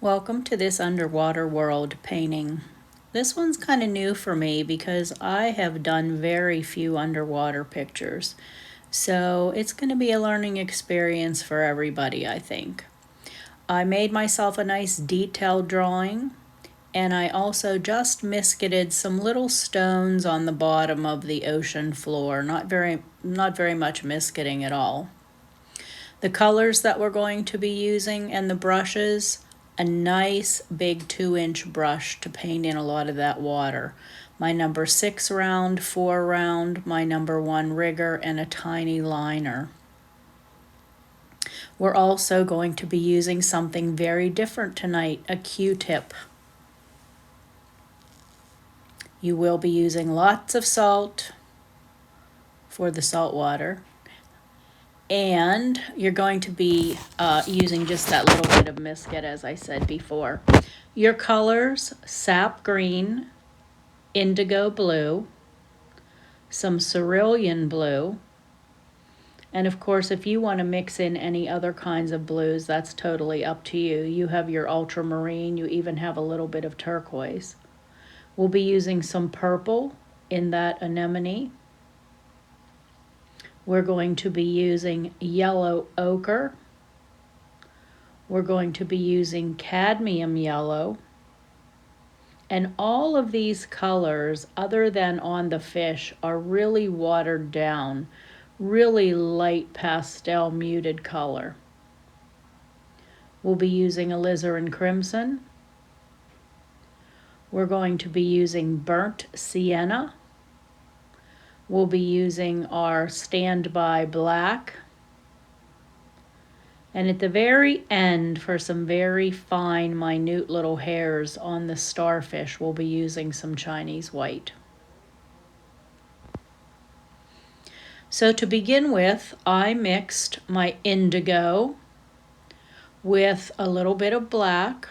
Welcome to this underwater world painting. This one's kind of new for me because I have done very few underwater pictures. So it's going to be a learning experience for everybody, I think. I made myself a nice detailed drawing, and I also just miscuted some little stones on the bottom of the ocean floor. Not very much miscuting at all. The colors that we're going to be using and the brushes, a nice big 2-inch brush to paint in a lot of that water. My number 6 round, 4 round, my number 1 rigger, and a tiny liner. We're also going to be using something very different tonight, a Q-tip. You will be using lots of salt for the salt water. And you're going to be using just that little bit of miscut, as I said before. Your colors, sap green, indigo blue, some cerulean blue, and of course if you want to mix in any other kinds of blues, that's totally up to you. You have your ultramarine, you even have a little bit of turquoise. We'll be using some purple in that anemone. We're going to be using yellow ochre. We're going to be using cadmium yellow. And all of these colors, other than on the fish, are really watered down, really light pastel muted color. We'll be using alizarin crimson. We're going to be using burnt sienna. We'll be using our standby black. And at the very end, for some very fine, minute little hairs on the starfish, we'll be using some Chinese white. So to begin with, I mixed my indigo with a little bit of black.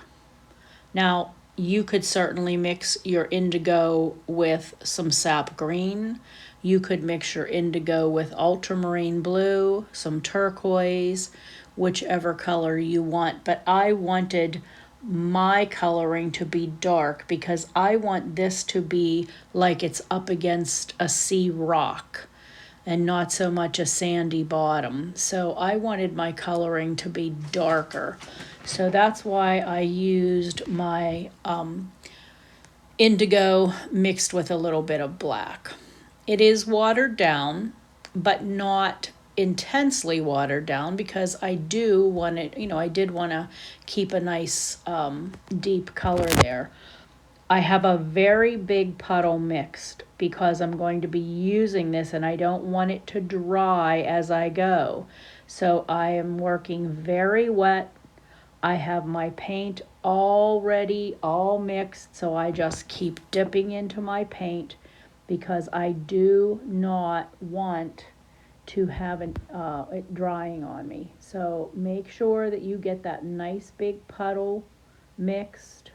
Now, you could certainly mix your indigo with some sap green. You could mix your indigo with ultramarine blue, some turquoise, whichever color you want. But I wanted my coloring to be dark because I want this to be like it's up against a sea rock and not so much a sandy bottom. So I wanted my coloring to be darker. So that's why I used my indigo mixed with a little bit of black. It is watered down, but not intensely watered down because I do want it, I did want to keep a nice deep color there. I have a very big puddle mixed because I'm going to be using this and I don't want it to dry as I go. So I am working very wet. I have my paint already all mixed, so I just keep dipping into my paint because I do not want to have it drying on me. So make sure that you get that nice big puddle mixed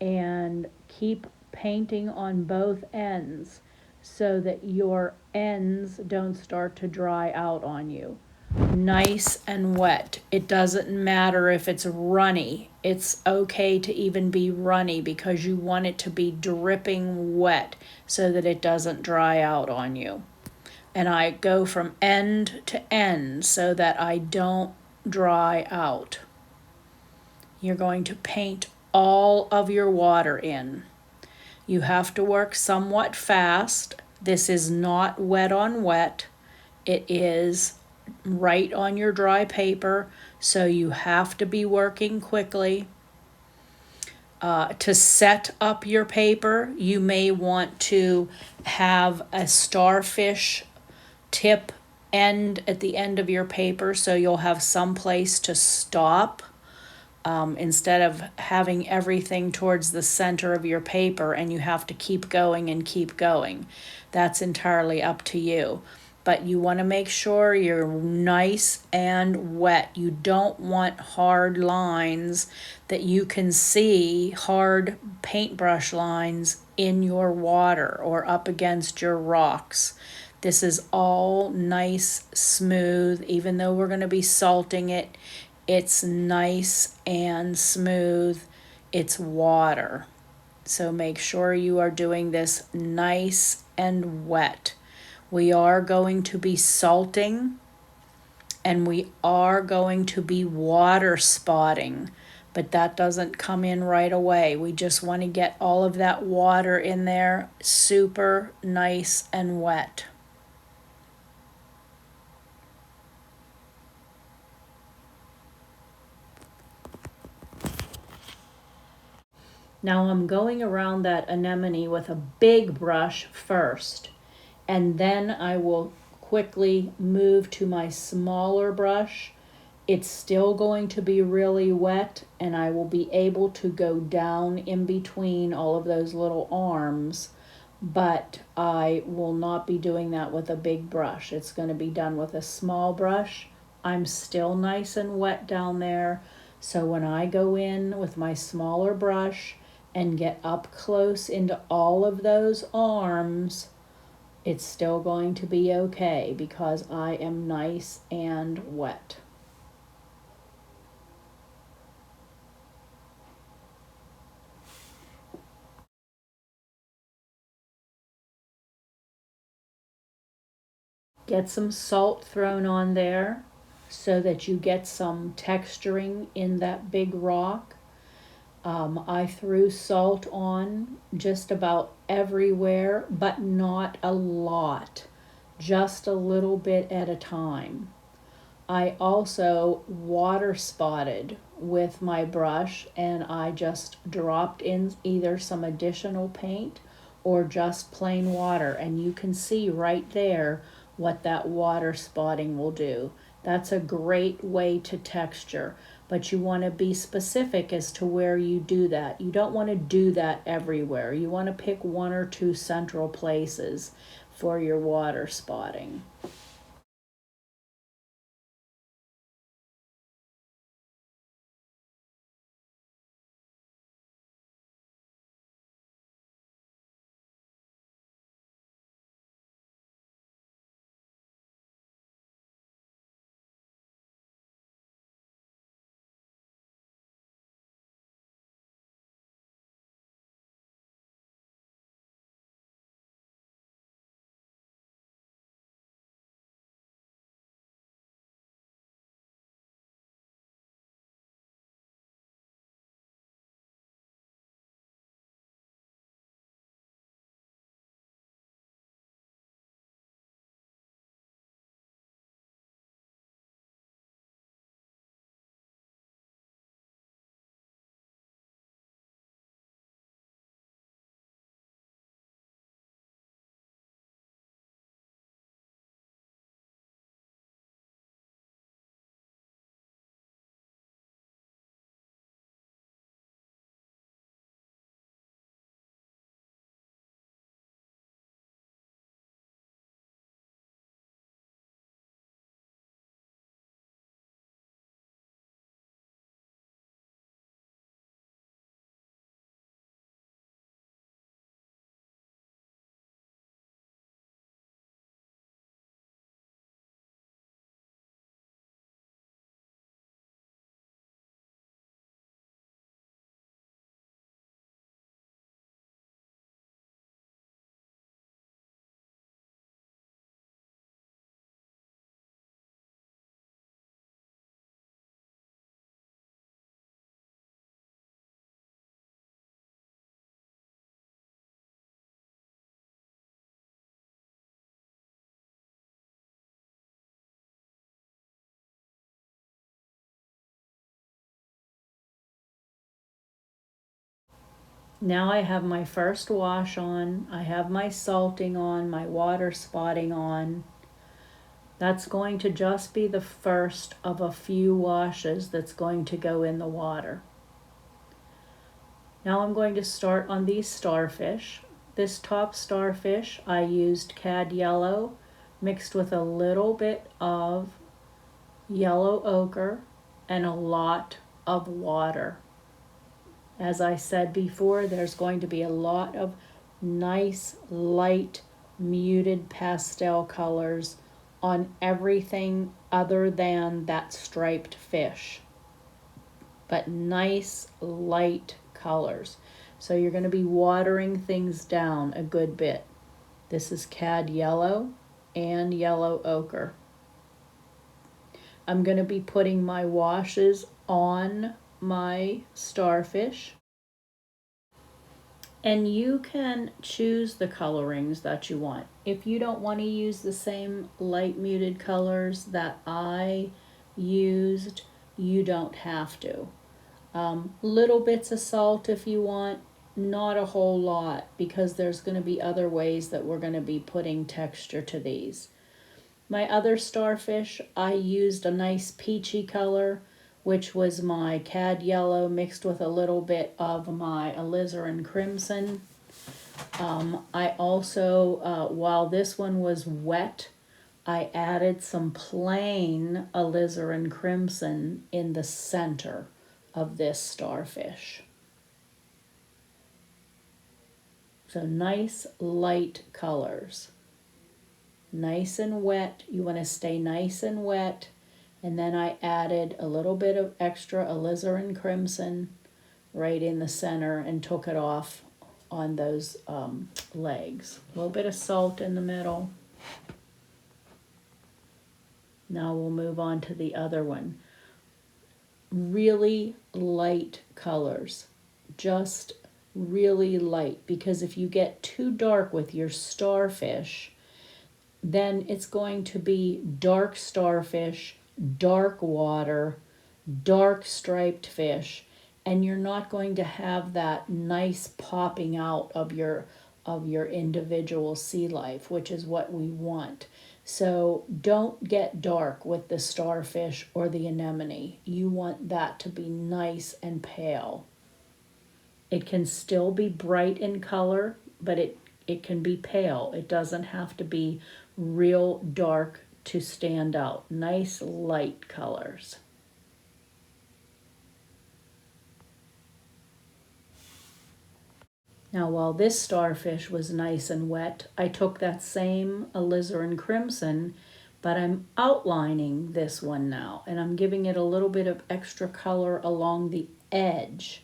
and keep painting on both ends so that your ends don't start to dry out on you. Nice and wet. It doesn't matter if it's runny. It's okay to even be runny because you want it to be dripping wet so that it doesn't dry out on you. And I go from end to end so that I don't dry out. You're going to paint all of your water in. You have to work somewhat fast. This is not wet on wet. It is right on your dry paper, so you have to be working quickly. To set up your paper, you may want to have a starfish tip end at the end of your paper so you'll have some place to stop. Instead of having everything towards the center of your paper and you have to keep going and keep going. That's entirely up to you. But you want to make sure you're nice and wet. You don't want hard lines that you can see, hard paintbrush lines in your water or up against your rocks. This is all nice, smooth, even though we're going to be salting it. it's nice and smooth. It's water. So make sure you are doing this nice and wet. We are going to be salting and we are going to be water spotting, but that doesn't come in right away. We just want to get all of that water in there super nice and wet. Now I'm going around that anemone with a big brush first, and then I will quickly move to my smaller brush. It's still going to be really wet, and I will be able to go down in between all of those little arms, but I will not be doing that with a big brush. It's going to be done with a small brush. I'm still nice and wet down there, so when I go in with my smaller brush and get up close into all of those arms, it's still going to be okay because I am nice and wet. Get some salt thrown on there so that you get some texturing in that big rock. I threw salt on just about everywhere, but not a lot, just a little bit at a time. I also water spotted with my brush, and I just dropped in either some additional paint or just plain water, and you can see right there what that water spotting will do. That's a great way to texture, but you want to be specific as to where you do that. You don't want to do that everywhere. You want to pick one or two central places for your water spotting. Now I have my first wash on, I have my salting on, my water spotting on. That's going to just be the first of a few washes that's going to go in the water. Now I'm going to start on these starfish. This top starfish, I used cad yellow mixed with a little bit of yellow ochre and a lot of water. As I said before, there's going to be a lot of nice, light, muted pastel colors on everything other than that striped fish. but nice light colors. So you're going to be watering things down a good bit. This is cad yellow and yellow ochre. I'm going to be putting my washes on my starfish. And you can choose the colorings that you want. If you don't want to use the same light muted colors that I used, you don't have to. Little bits of salt if you want, not a whole lot, because there's going to be other ways that we're going to be putting texture to these. My other starfish, I used a nice peachy color, which was my cad yellow mixed with a little bit of my alizarin crimson. I also, while this one was wet, I added some plain alizarin crimson in the center of this starfish. So nice light colors. Nice and wet. You want to stay nice and wet. And then I added a little bit of extra alizarin crimson right in the center and took it off on those legs. A little bit of salt in the middle. Now we'll move on to the other one. Really light colors. Just really light, because if you get too dark with your starfish, then it's going to be dark starfish, dark water, dark striped fish, and you're not going to have that nice popping out of your individual sea life, which is what we want. So don't get dark with the starfish or the anemone. You want that to be nice and pale. It can still be bright in color, but it can be pale. It doesn't have to be real dark to stand out. Nice light colors. Now, while this starfish was nice and wet, I took that same alizarin crimson, but I'm outlining this one now, and I'm giving it a little bit of extra color along the edge.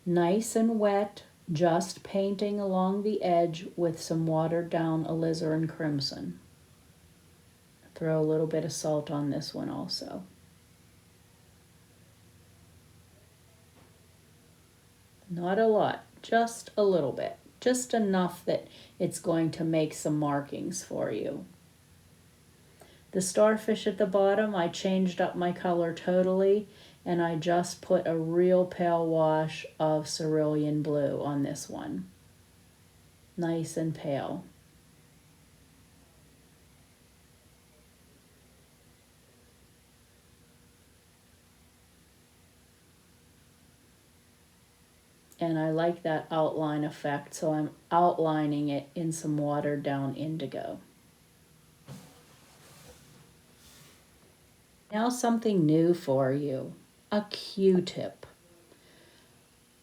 Nice and wet, just painting along the edge with some watered down alizarin crimson. Throw a little bit of salt on this one also. Not a lot, just a little bit. Just enough that it's going to make some markings for you. The starfish at the bottom, I changed up my color totally, and I just put a real pale wash of cerulean blue on this one. Nice and pale. And I like that outline effect, so I'm outlining it in some watered down indigo. Now something new for you, a Q-tip.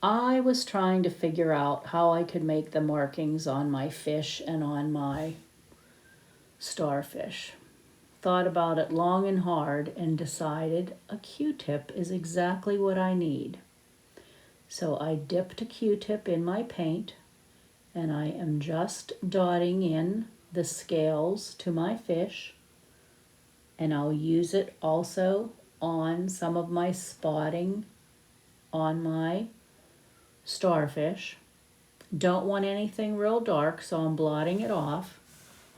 I was trying to figure out how I could make the markings on my fish and on my starfish. Thought about it long and hard and decided a Q-tip is exactly what I need. So I dipped a Q-tip in my paint, and I am just dotting in the scales to my fish, and I'll use it also on some of my spotting on my starfish. Don't want anything real dark, so I'm blotting it off.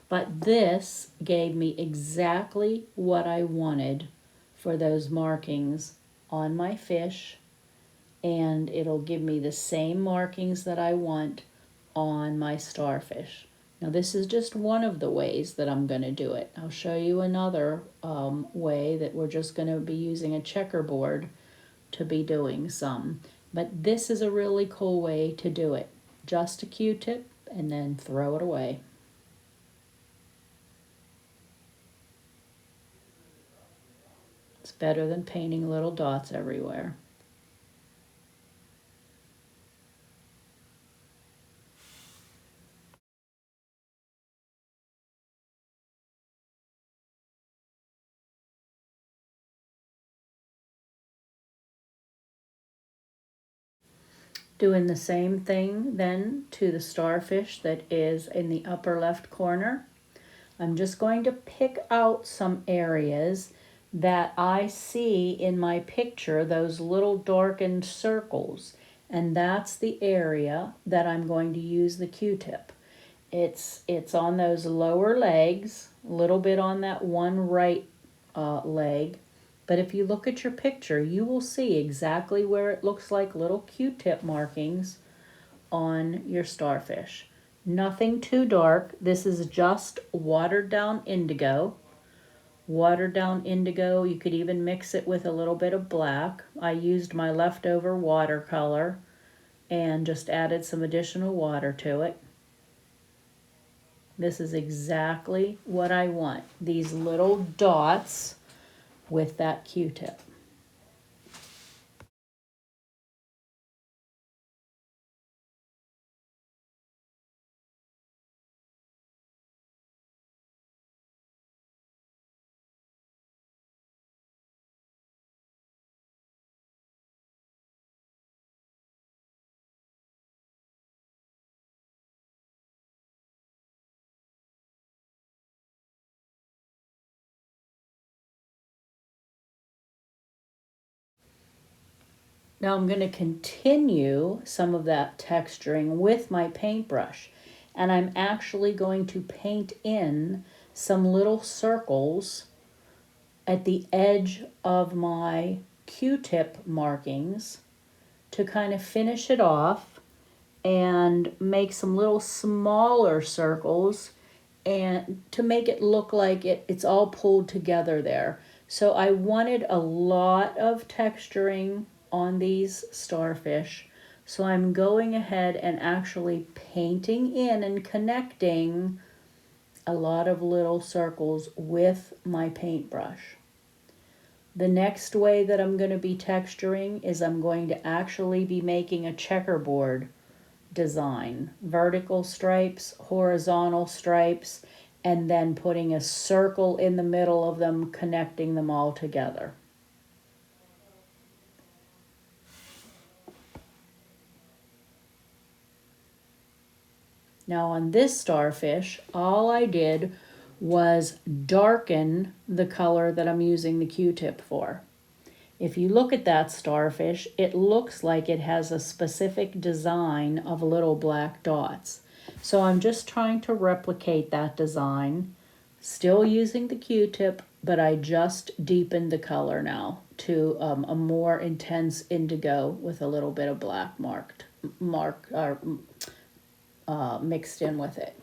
But this gave me exactly what I wanted for those markings on my fish, and it'll give me the same markings that I want on my starfish. Now this is just one of the ways that I'm going to do it. I'll show you another way that we're just going to be using a checkerboard to be doing some. But this is a really cool way to do it. Just a Q-tip and then throw it away. It's better than painting little dots everywhere. Doing the same thing then to the starfish that is in the upper left corner. I'm just going to pick out some areas that I see in my picture, those little darkened circles, and that's the area that I'm going to use the Q-tip. It's on those lower legs, a little bit on that one right leg, but if you look at your picture, you will see exactly where it looks like little Q-tip markings on your starfish. Nothing too dark. This is just watered down indigo. Watered down indigo, you could even mix it with a little bit of black. I used my leftover watercolor and just added some additional water to it. This is exactly what I want. These little dots with that Q-tip. Now I'm going to continue some of that texturing with my paintbrush, and I'm actually going to paint in some little circles at the edge of my Q-tip markings to kind of finish it off and make some little smaller circles and to make it look like it's all pulled together there. So I wanted a lot of texturing on these starfish. So I'm going ahead and actually painting in and connecting a lot of little circles with my paintbrush. The next way that I'm going to be texturing is I'm going to actually be making a checkerboard design. Vertical stripes, horizontal stripes, and then putting a circle in the middle of them, connecting them all together. Now on this starfish, all I did was darken the color that I'm using the Q-tip for. If you look at that starfish, it looks like it has a specific design of little black dots. So I'm just trying to replicate that design, still using the Q-tip, but I just deepened the color now to a more intense indigo with a little bit of black mixed in with it.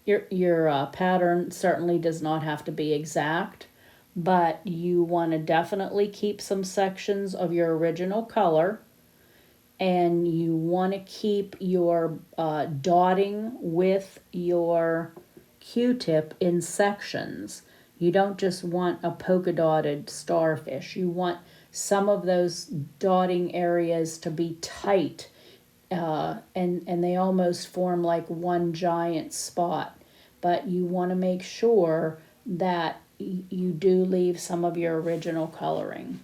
Your pattern certainly does not have to be exact, but you want to definitely keep some sections of your original color, and you want to keep your dotting with your Q-tip in sections. You don't just want a polka dotted starfish. You want some of those dotting areas to be tight, and they almost form like one giant spot. But you want to make sure that you do leave some of your original coloring.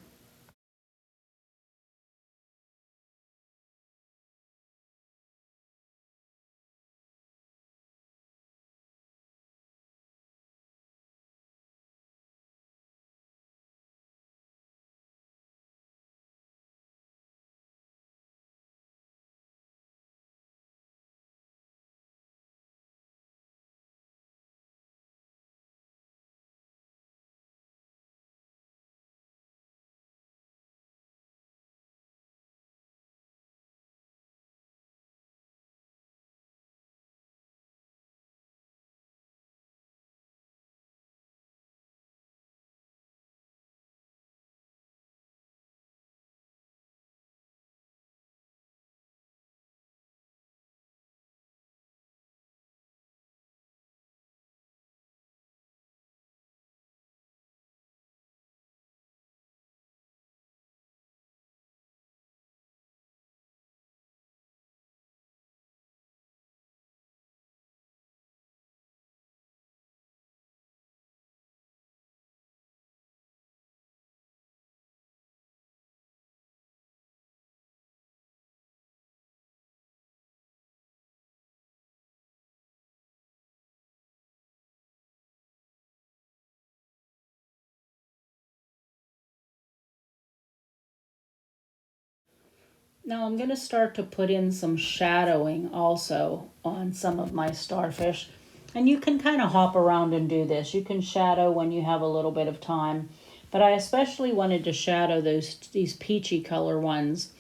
Now I'm going to start to put in some shadowing also on some of my starfish. And you can kind of hop around and do this. You can shadow when you have a little bit of time. But I especially wanted to shadow these peachy color ones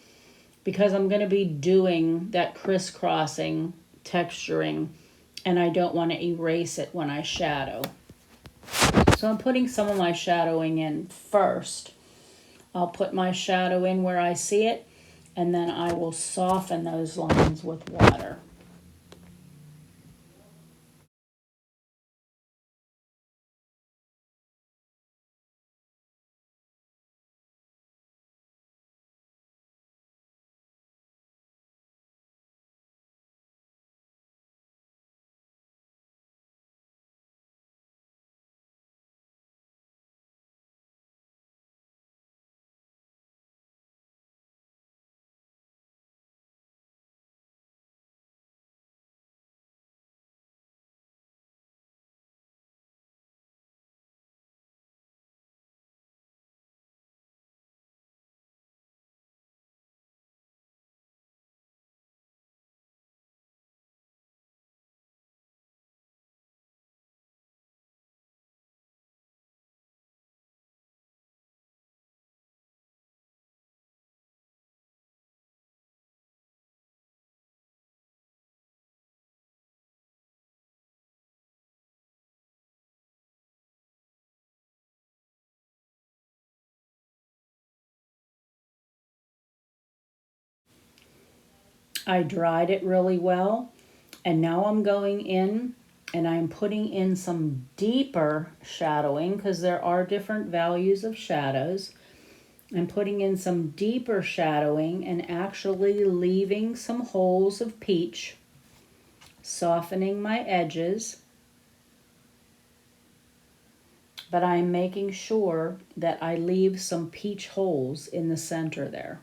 because I'm going to be doing that crisscrossing texturing, and I don't want to erase it when I shadow. So I'm putting some of my shadowing in first. I'll put my shadow in where I see it, and then I will soften those lines with water. I dried it really well, and now I'm going in and I'm putting in some deeper shadowing because there are different values of shadows. I'm putting in some deeper shadowing and actually leaving some holes of peach, softening my edges, but I'm making sure that I leave some peach holes in the center there.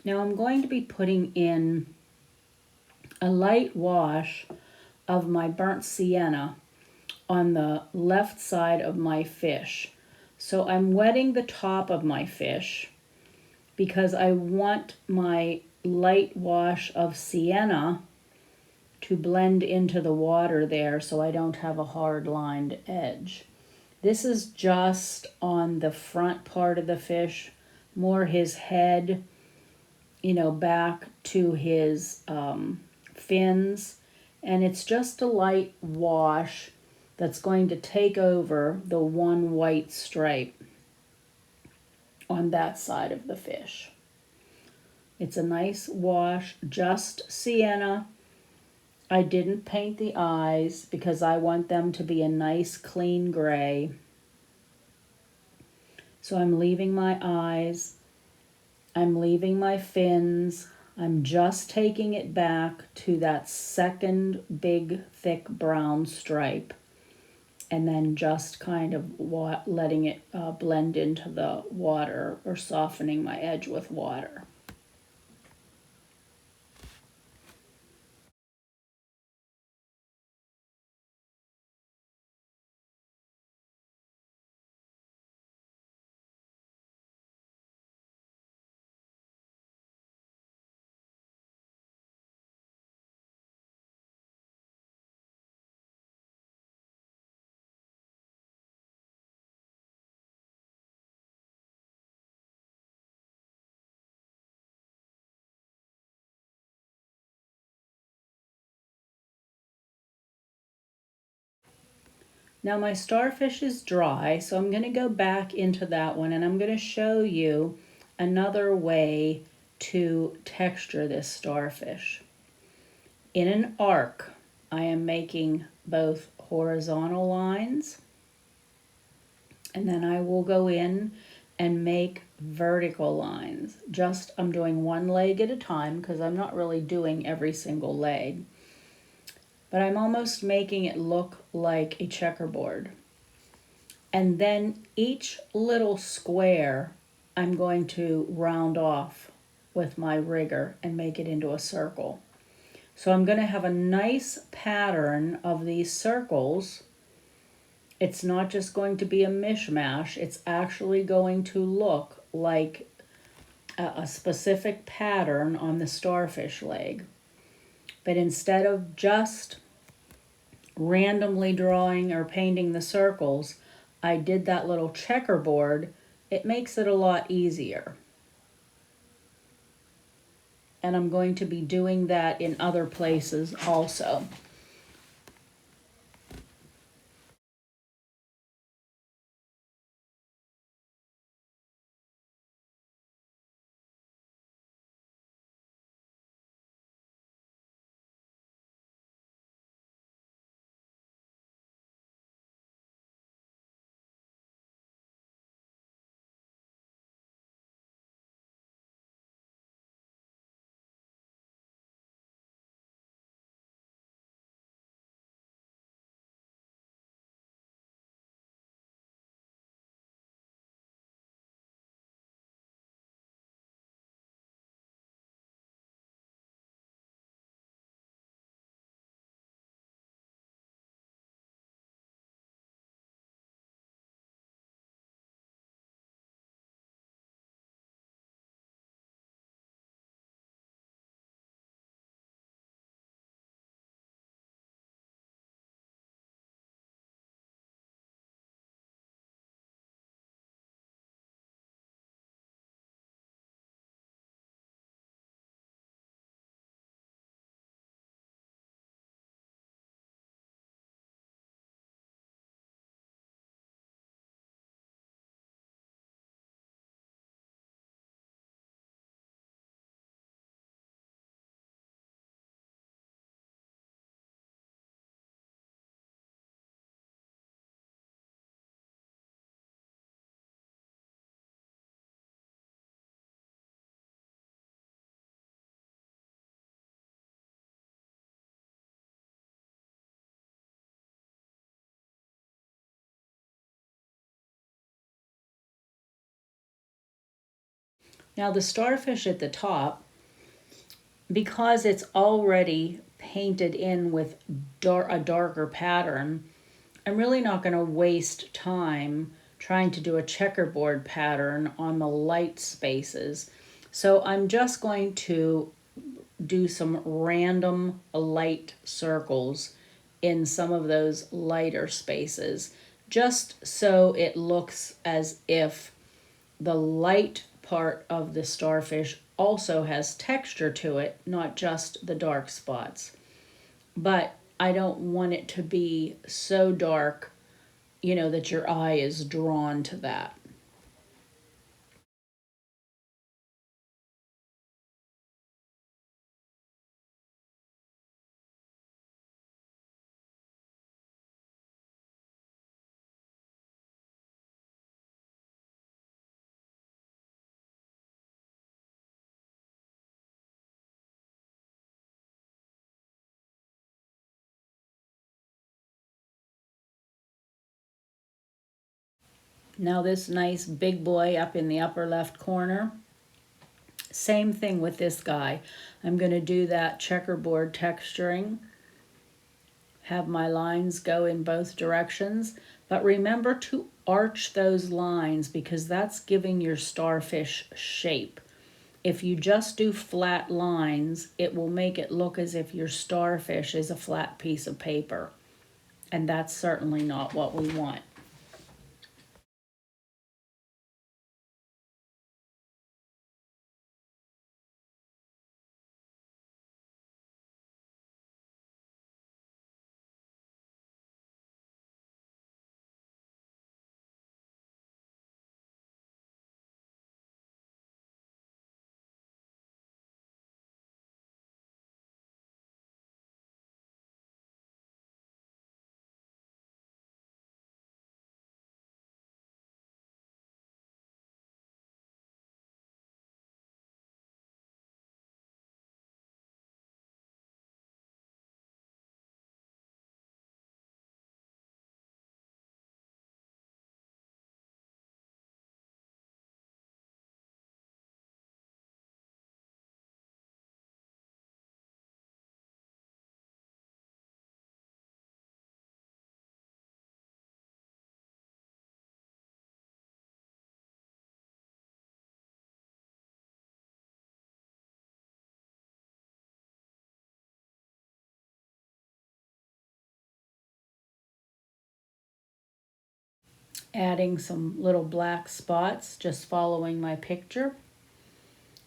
Now I'm going to be putting in a light wash of my burnt sienna on the left side of my fish. So I'm wetting the top of my fish because I want my light wash of sienna to blend into the water there so I don't have a hard lined edge. This is just on the front part of the fish, more his head, back to his fins. And it's just a light wash that's going to take over the one white stripe on that side of the fish. It's a nice wash, just sienna. I didn't paint the eyes because I want them to be a nice clean gray. So I'm leaving my eyes, I'm leaving my fins, I'm just taking it back to that second big thick brown stripe, and then just kind of letting it blend into the water or softening my edge with water. Now my starfish is dry, so I'm going to go back into that one and I'm going to show you another way to texture this starfish. In an arc, I am making both horizontal lines, and then I will go in and make vertical lines. I'm doing one leg at a time because I'm not really doing every single leg. But I'm almost making it look like a checkerboard. And then each little square I'm going to round off with my rigger and make it into a circle. So I'm going to have a nice pattern of these circles. It's not just going to be a mishmash, it's actually going to look like a specific pattern on the starfish leg. But instead of just randomly drawing or painting the circles, I did that little checkerboard. It makes it a lot easier. And I'm going to be doing that in other places also. Now the starfish at the top, because it's already painted in with a darker pattern, I'm really not going to waste time trying to do a checkerboard pattern on the light spaces. So I'm just going to do some random light circles in some of those lighter spaces, just so it looks as if the light part of the starfish also has texture to it, not just the dark spots. But I don't want it to be so dark, that your eye is drawn to that. Now this nice big boy up in the upper left corner, same thing with this guy. I'm going to do that checkerboard texturing, have my lines go in both directions, but remember to arch those lines because that's giving your starfish shape. If you just do flat lines, it will make it look as if your starfish is a flat piece of paper, and that's certainly not what we want. adding some little black spots, just following my picture.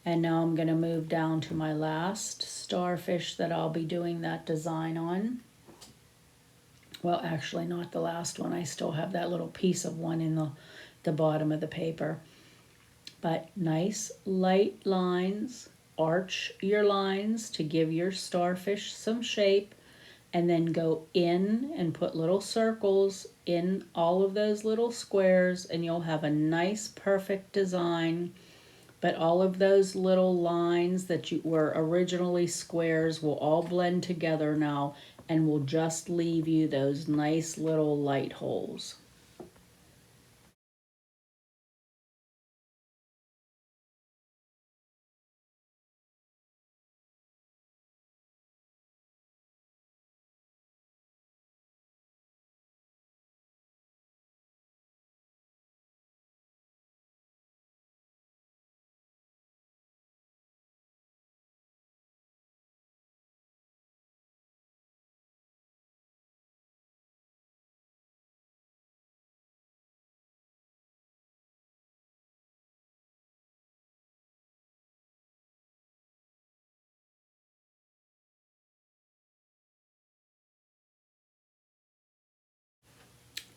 And now I'm going to move down to my last starfish that I'll be doing that design on. Well, actually not the last one. I still have that little piece of one in the bottom of the paper. But nice light lines, arch your lines to give your starfish some shape, and then go in and put little circles in all of those little squares, and you'll have a nice perfect design. But all of those little lines that were originally squares will all blend together now and will just leave you those nice little light holes.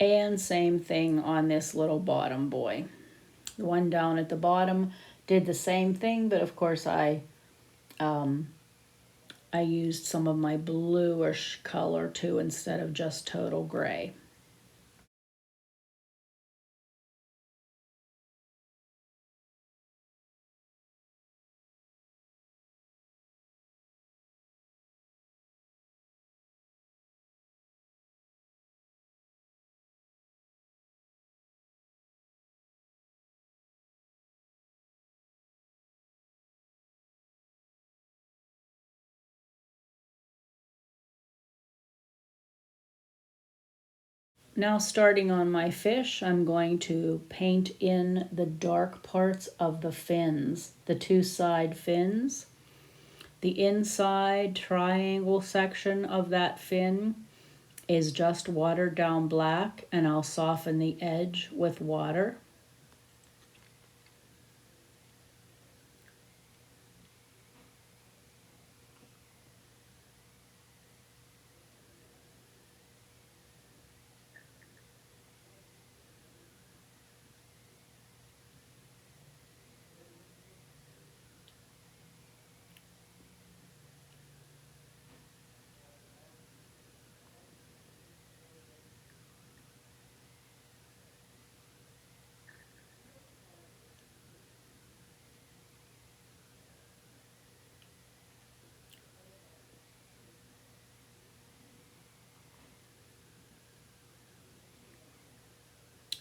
And same thing on this little bottom boy. The one down at the bottom did the same thing, but of course I used some of my bluish color too instead of just total gray. Now starting on my fish, I'm going to paint in the dark parts of the fins, the two side fins. The inside triangle section of that fin is just watered down black, and I'll soften the edge with water.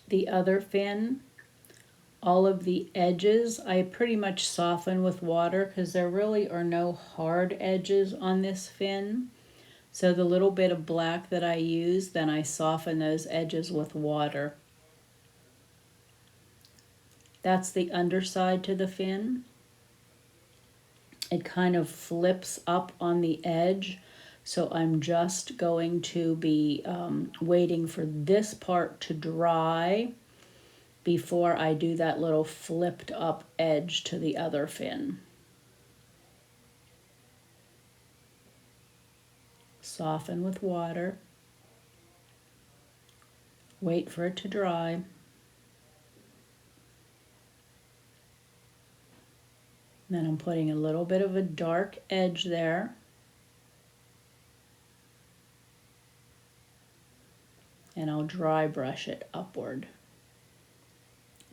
The other fin, all of the edges, I pretty much soften with water because there really are no hard edges on this fin. So the little bit of black that I use, then I soften those edges with water. That's the underside to the fin. It kind of flips up on the edge. So I'm just going to be waiting for this part to dry before I do that little flipped up edge to the other fin. Soften with water. Wait for it to dry. Then I'm putting a little bit of a dark edge there. And I'll dry brush it upward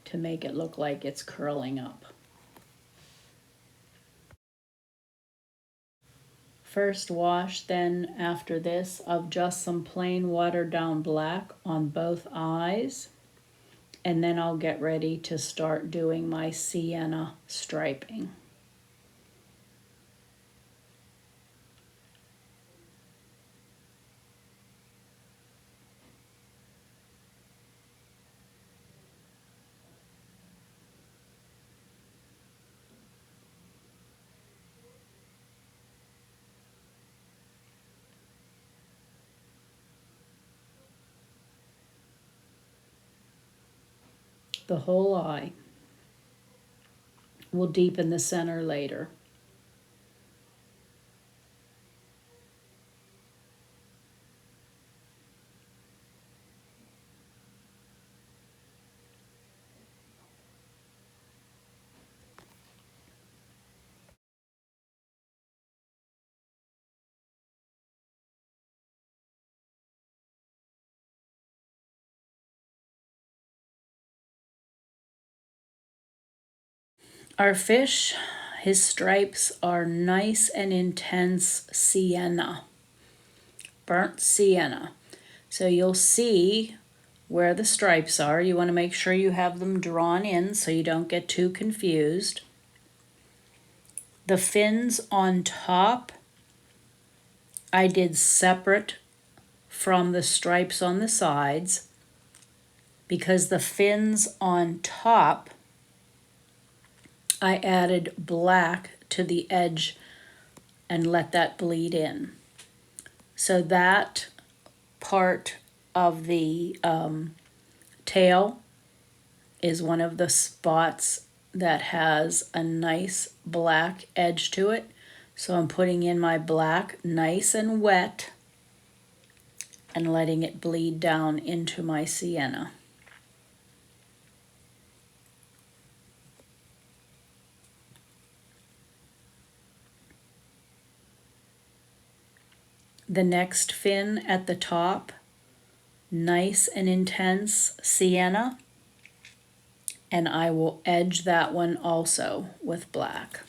to make it look like it's curling up. First wash then after this of just some plain watered down black on both eyes. And then I'll get ready to start doing my sienna striping. the whole eye. We'll deepen the center later. Our fish, his stripes are nice and intense sienna, burnt sienna. So you'll see where the stripes are. You want to make sure you have them drawn in so you don't get too confused. The fins on top, I did separate from the stripes on the sides because the fins on top, I added black to the edge and let that bleed in. So that part of the tail is one of the spots that has a nice black edge to it. So I'm putting in my black nice and wet and letting it bleed down into my sienna. The next fin at the top, nice and intense sienna, and I will edge that one also with black.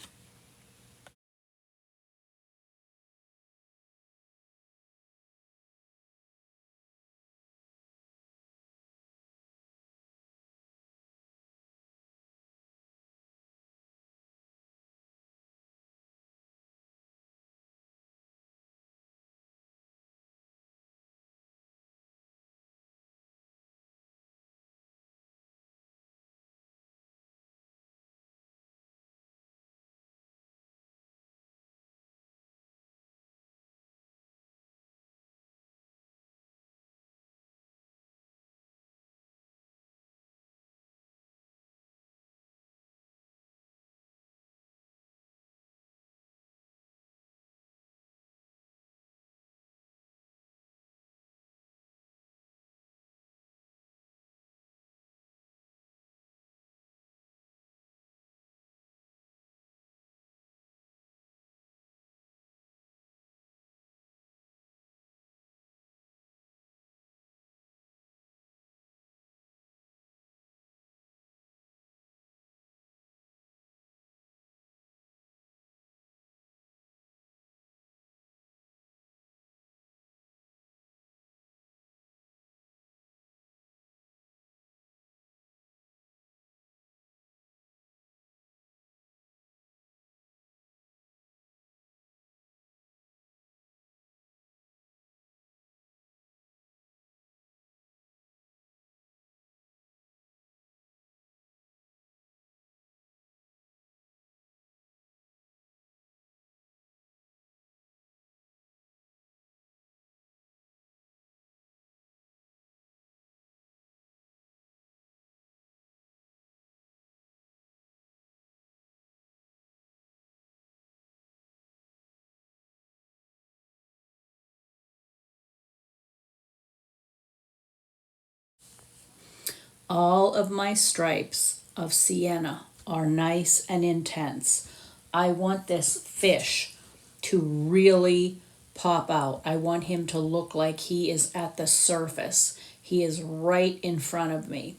All of my stripes of sienna are nice and intense. I want this fish to really pop out. I want him to look like he is at the surface. He is right in front of me.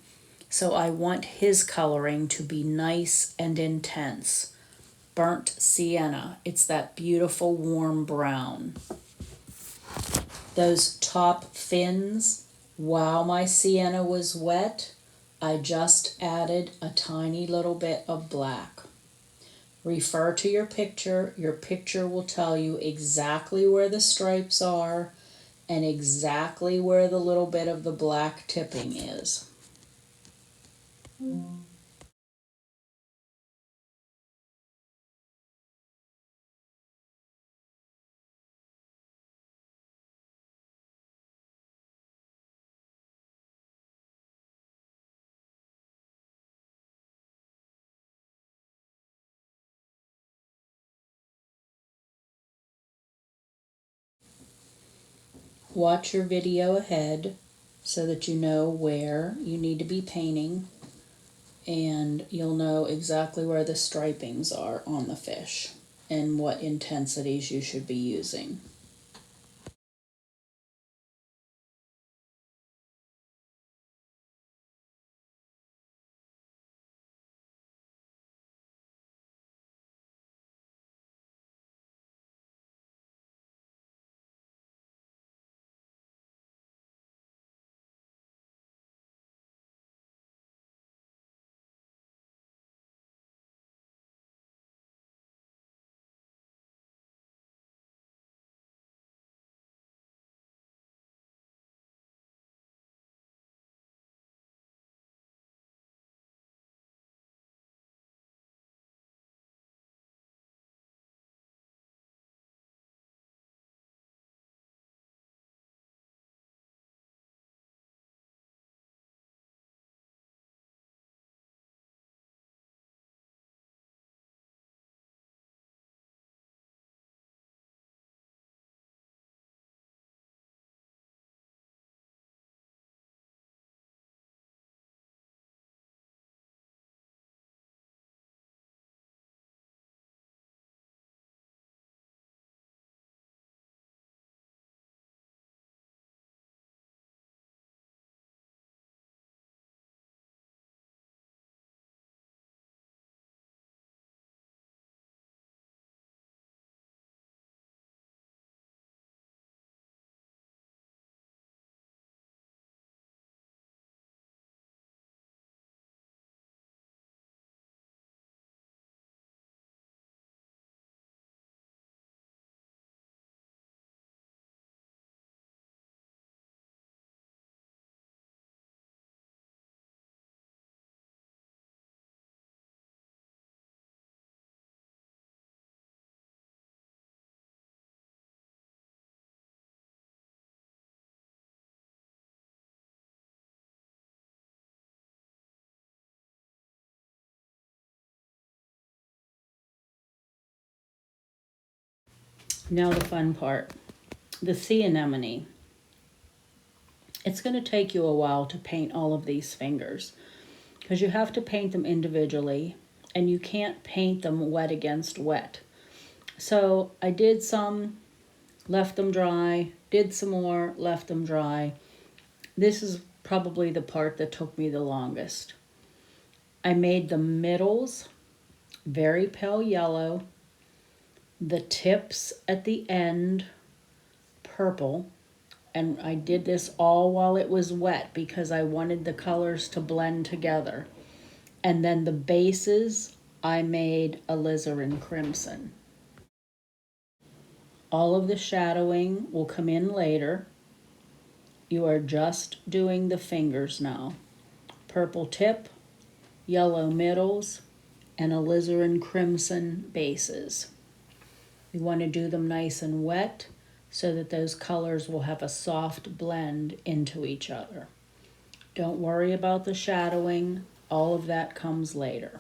So I want his coloring to be nice and intense. Burnt sienna. It's that beautiful warm brown. Those top fins, while my sienna was wet, I just added a tiny little bit of black. Refer to your picture. Your picture will tell you exactly where the stripes are and exactly where the little bit of the black tipping is. Watch your video ahead so that you know where you need to be painting, and you'll know exactly where the stripings are on the fish and what intensities you should be using. Now the fun part, the sea anemone. It's going to take you a while to paint all of these fingers because you have to paint them individually and you can't paint them wet against wet. So I did some, left them dry, did some more, left them dry. This is probably the part that took me the longest. I made the middles very pale yellow, the tips at the end purple, and I did this all while it was wet because I wanted the colors to blend together. And then the bases, I made alizarin crimson. All of the shadowing will come in later. You are just doing the fingers now. Purple tip, yellow middles, and alizarin crimson bases. You want to do them nice and wet so that those colors will have a soft blend into each other. Don't worry about the shadowing. All of that comes later.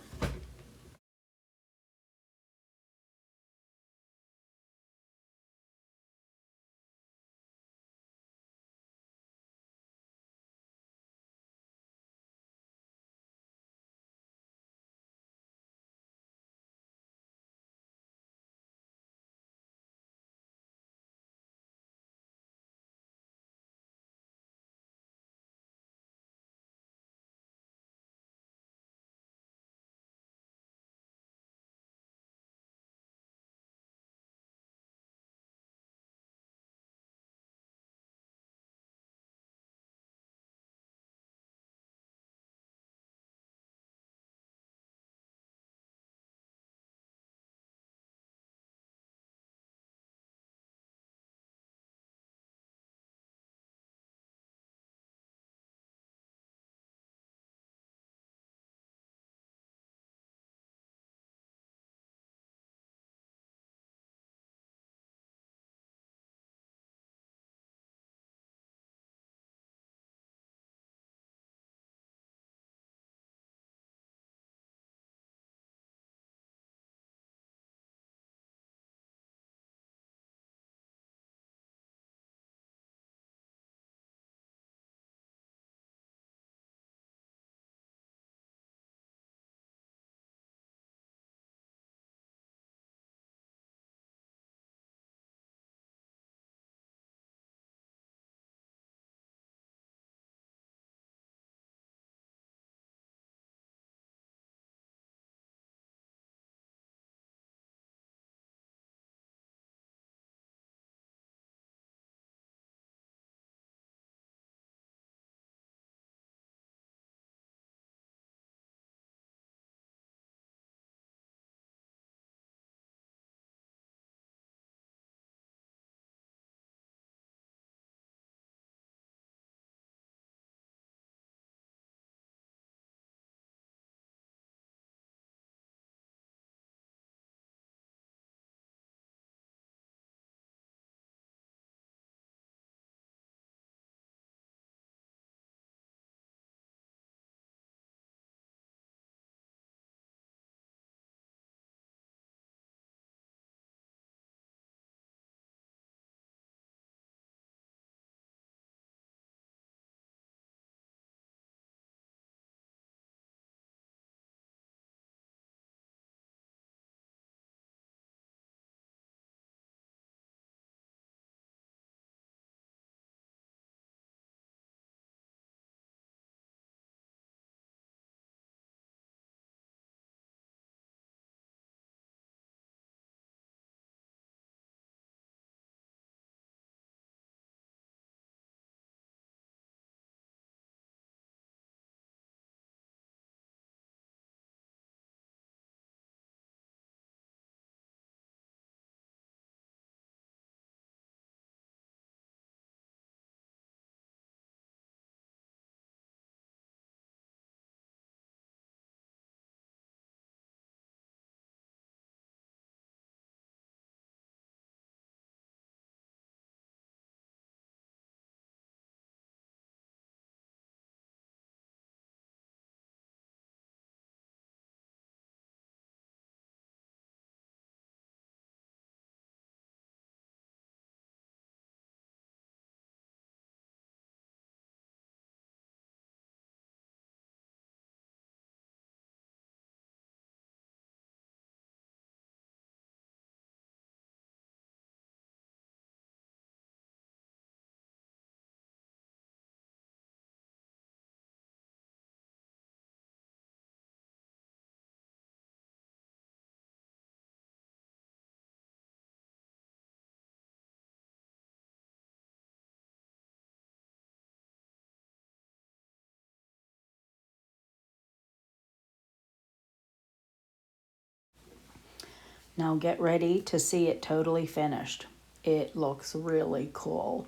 Now get ready to see it totally finished. It looks really cool.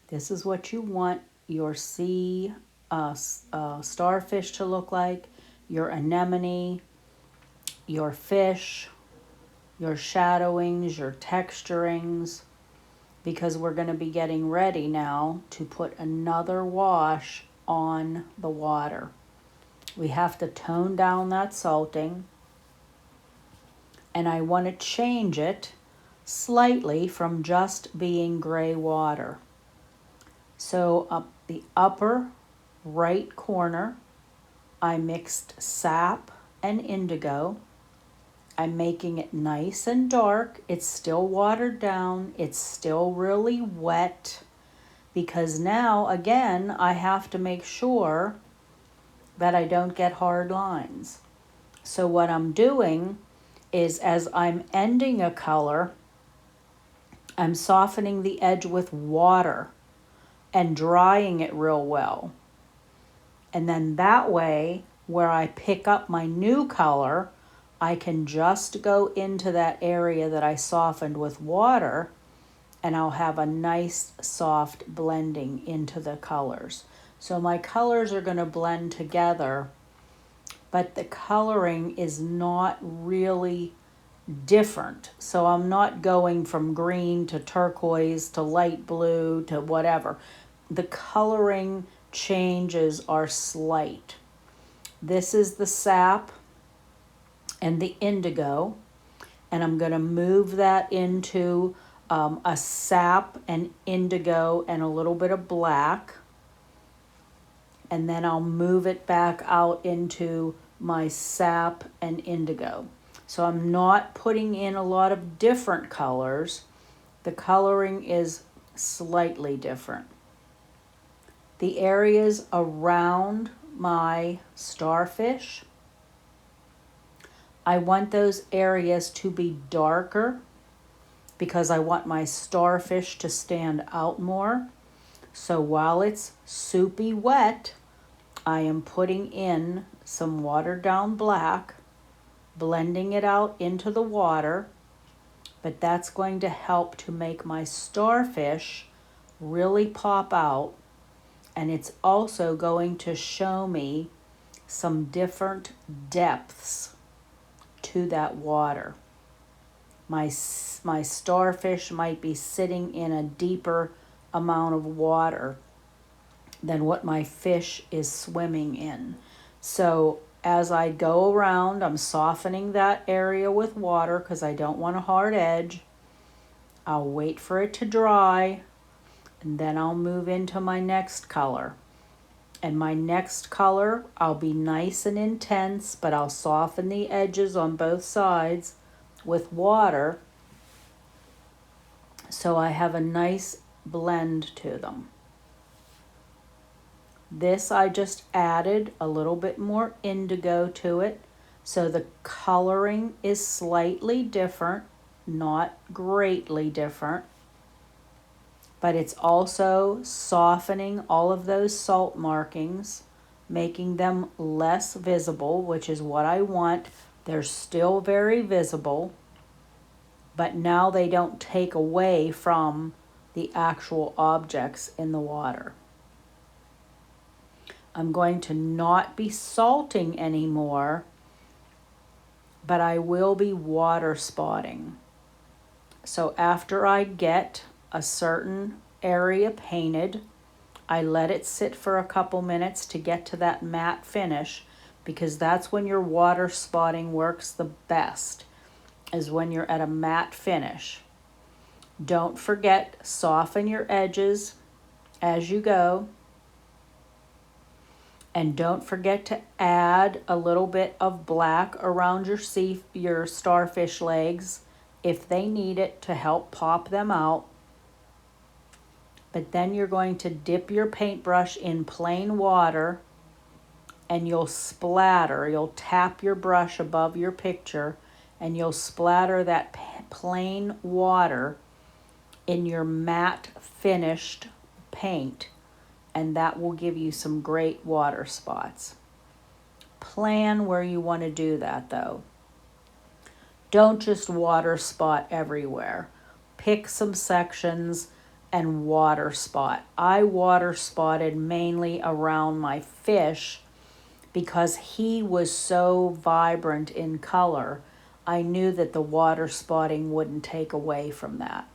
This is what you want your sea starfish to look like, your anemone, your fish, your shadowings, your texturings, because we're going to be getting ready now to put another wash on the water. We have to tone down that salting, and I want to change it slightly from just being gray water. So up the upper right corner, I mixed sap and indigo. I'm making it nice and dark. It's still watered down. It's still really wet because now, again, I have to make sure that I don't get hard lines. So what I'm doing is, as I'm ending a color, I'm softening the edge with water and drying it real well. And then that way, where I pick up my new color, I can just go into that area that I softened with water, and I'll have a nice soft blending into the colors. So my colors are going to blend together, but the coloring is not really different. So I'm not going from green to turquoise to light blue to whatever. The coloring changes are slight. This is the sap and the indigo, and I'm going to move that into a sap and indigo and a little bit of black, and then I'll move it back out into my sap and indigo. So I'm not putting in a lot of different colors. The coloring is slightly different. The areas around my starfish, I want those areas to be darker because I want my starfish to stand out more. So while it's soupy wet, I am putting in some watered down black, blending it out into the water, but that's going to help to make my starfish really pop out, and it's also going to show me some different depths to that water. My starfish might be sitting in a deeper amount of water than what my fish is swimming in. So as I go around, I'm softening that area with water because I don't want a hard edge. I'll wait for it to dry, and then I'll move into my next color. And my next color, I'll be nice and intense, but I'll soften the edges on both sides with water so I have a nice blend to them. This I just added a little bit more indigo to it, so the coloring is slightly different, not greatly different, but it's also softening all of those salt markings, making them less visible, which is what I want. They're still very visible, but now they don't take away from the actual objects in the water. I'm going to not be salting anymore, but I will be water spotting. So after I get a certain area painted, I let it sit for a couple minutes to get to that matte finish, because that's when your water spotting works the best, is when you're at a matte finish. Don't forget, soften your edges as you go. And don't forget to add a little bit of black around your starfish legs if they need it to help pop them out. But then you're going to dip your paintbrush in plain water, and you'll tap your brush above your picture, and you'll splatter that plain water in your matte finished paint. and that will give you some great water spots. Plan where you want to do that though. Don't just water spot everywhere. Pick some sections and water spot. I water spotted mainly around my fish because he was so vibrant in color. I knew that the water spotting wouldn't take away from that.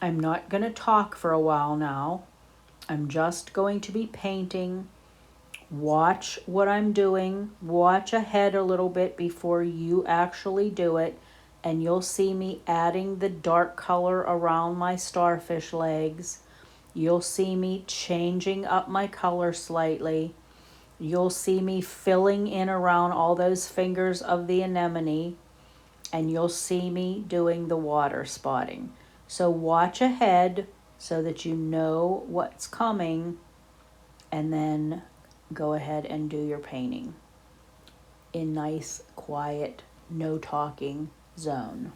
I'm not going to talk for a while now. I'm just going to be painting. Watch what I'm doing. Watch ahead a little bit before you actually do it, and you'll see me adding the dark color around my starfish legs. You'll see me changing up my color slightly. You'll see me filling in around all those fingers of the anemone, and you'll see me doing the water spotting. So watch ahead so that you know what's coming, and then go ahead and do your painting in nice, quiet, no talking zone.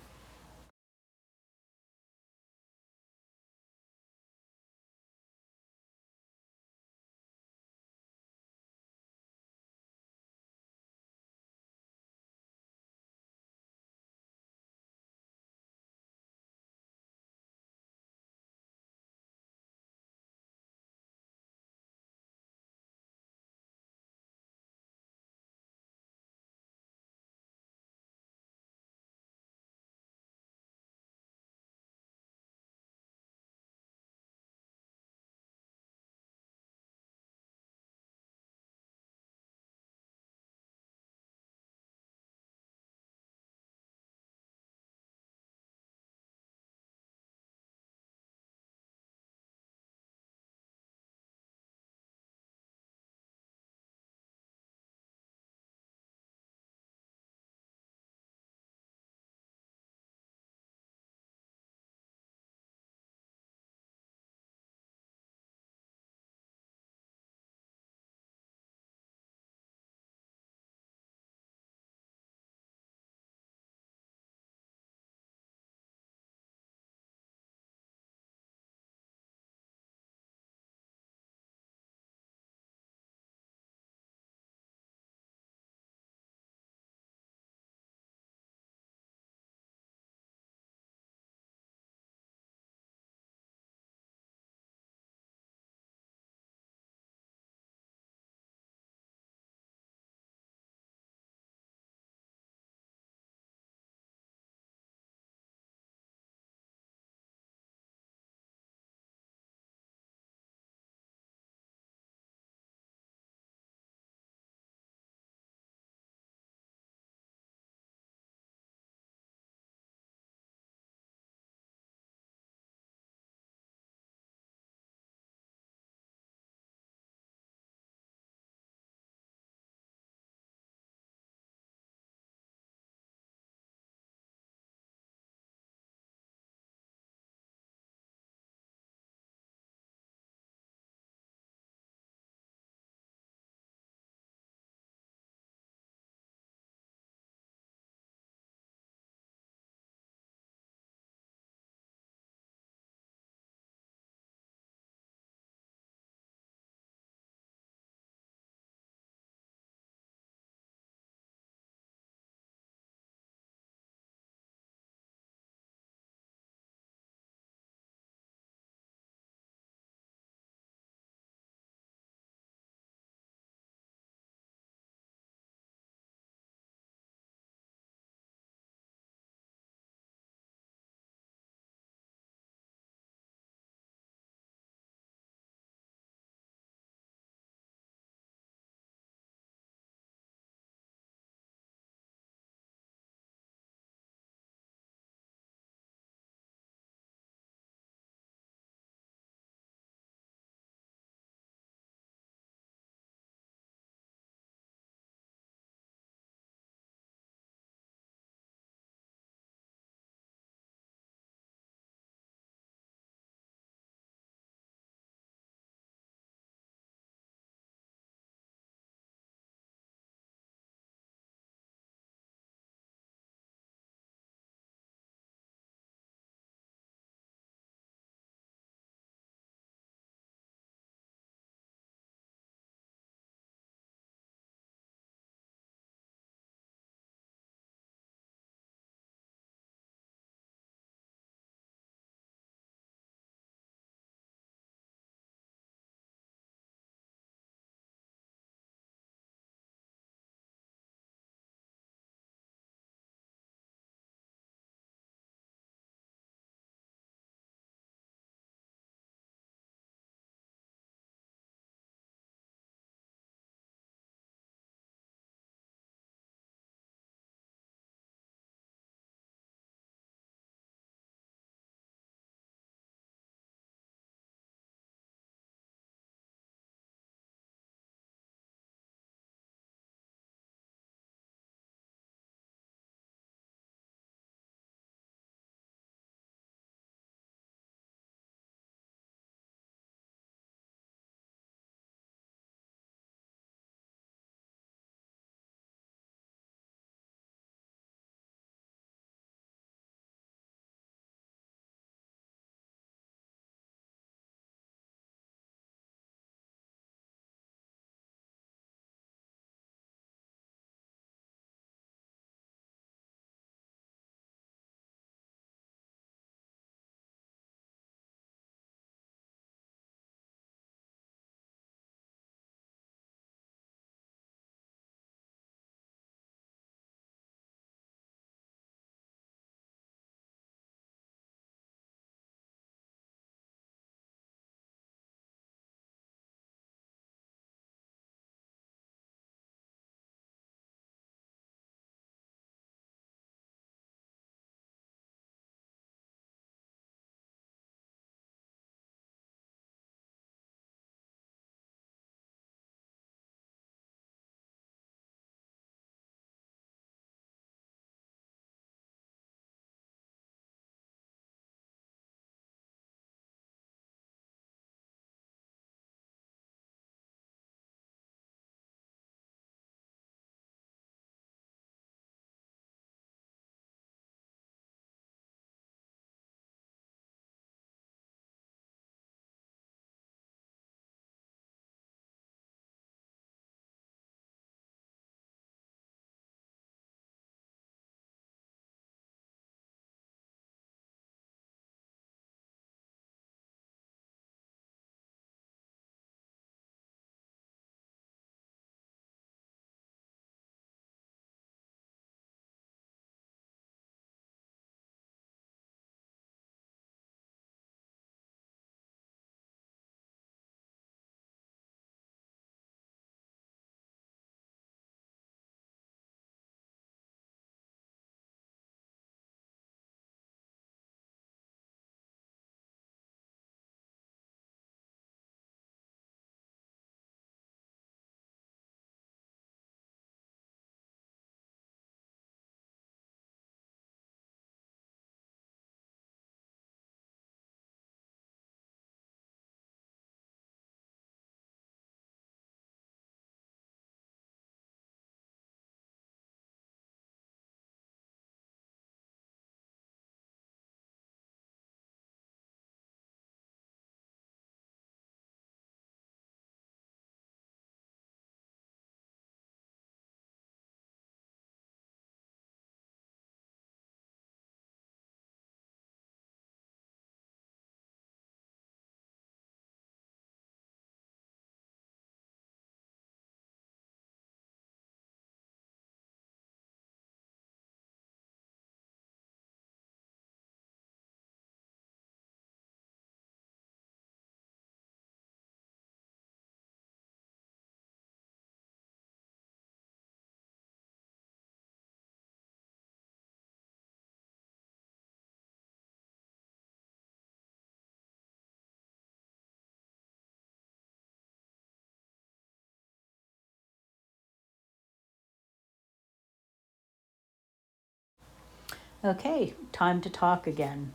Okay, time to talk again.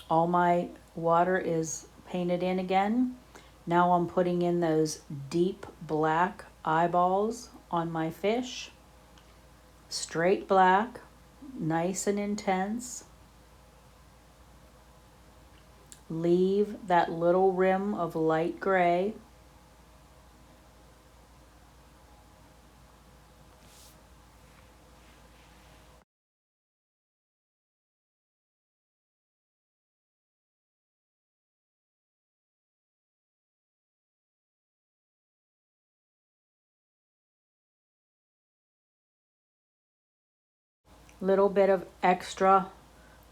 All my water is painted in again. Now I'm putting in those deep black eyeballs on my fish. Straight black, nice and intense. Leave that little rim of light gray. Little bit of extra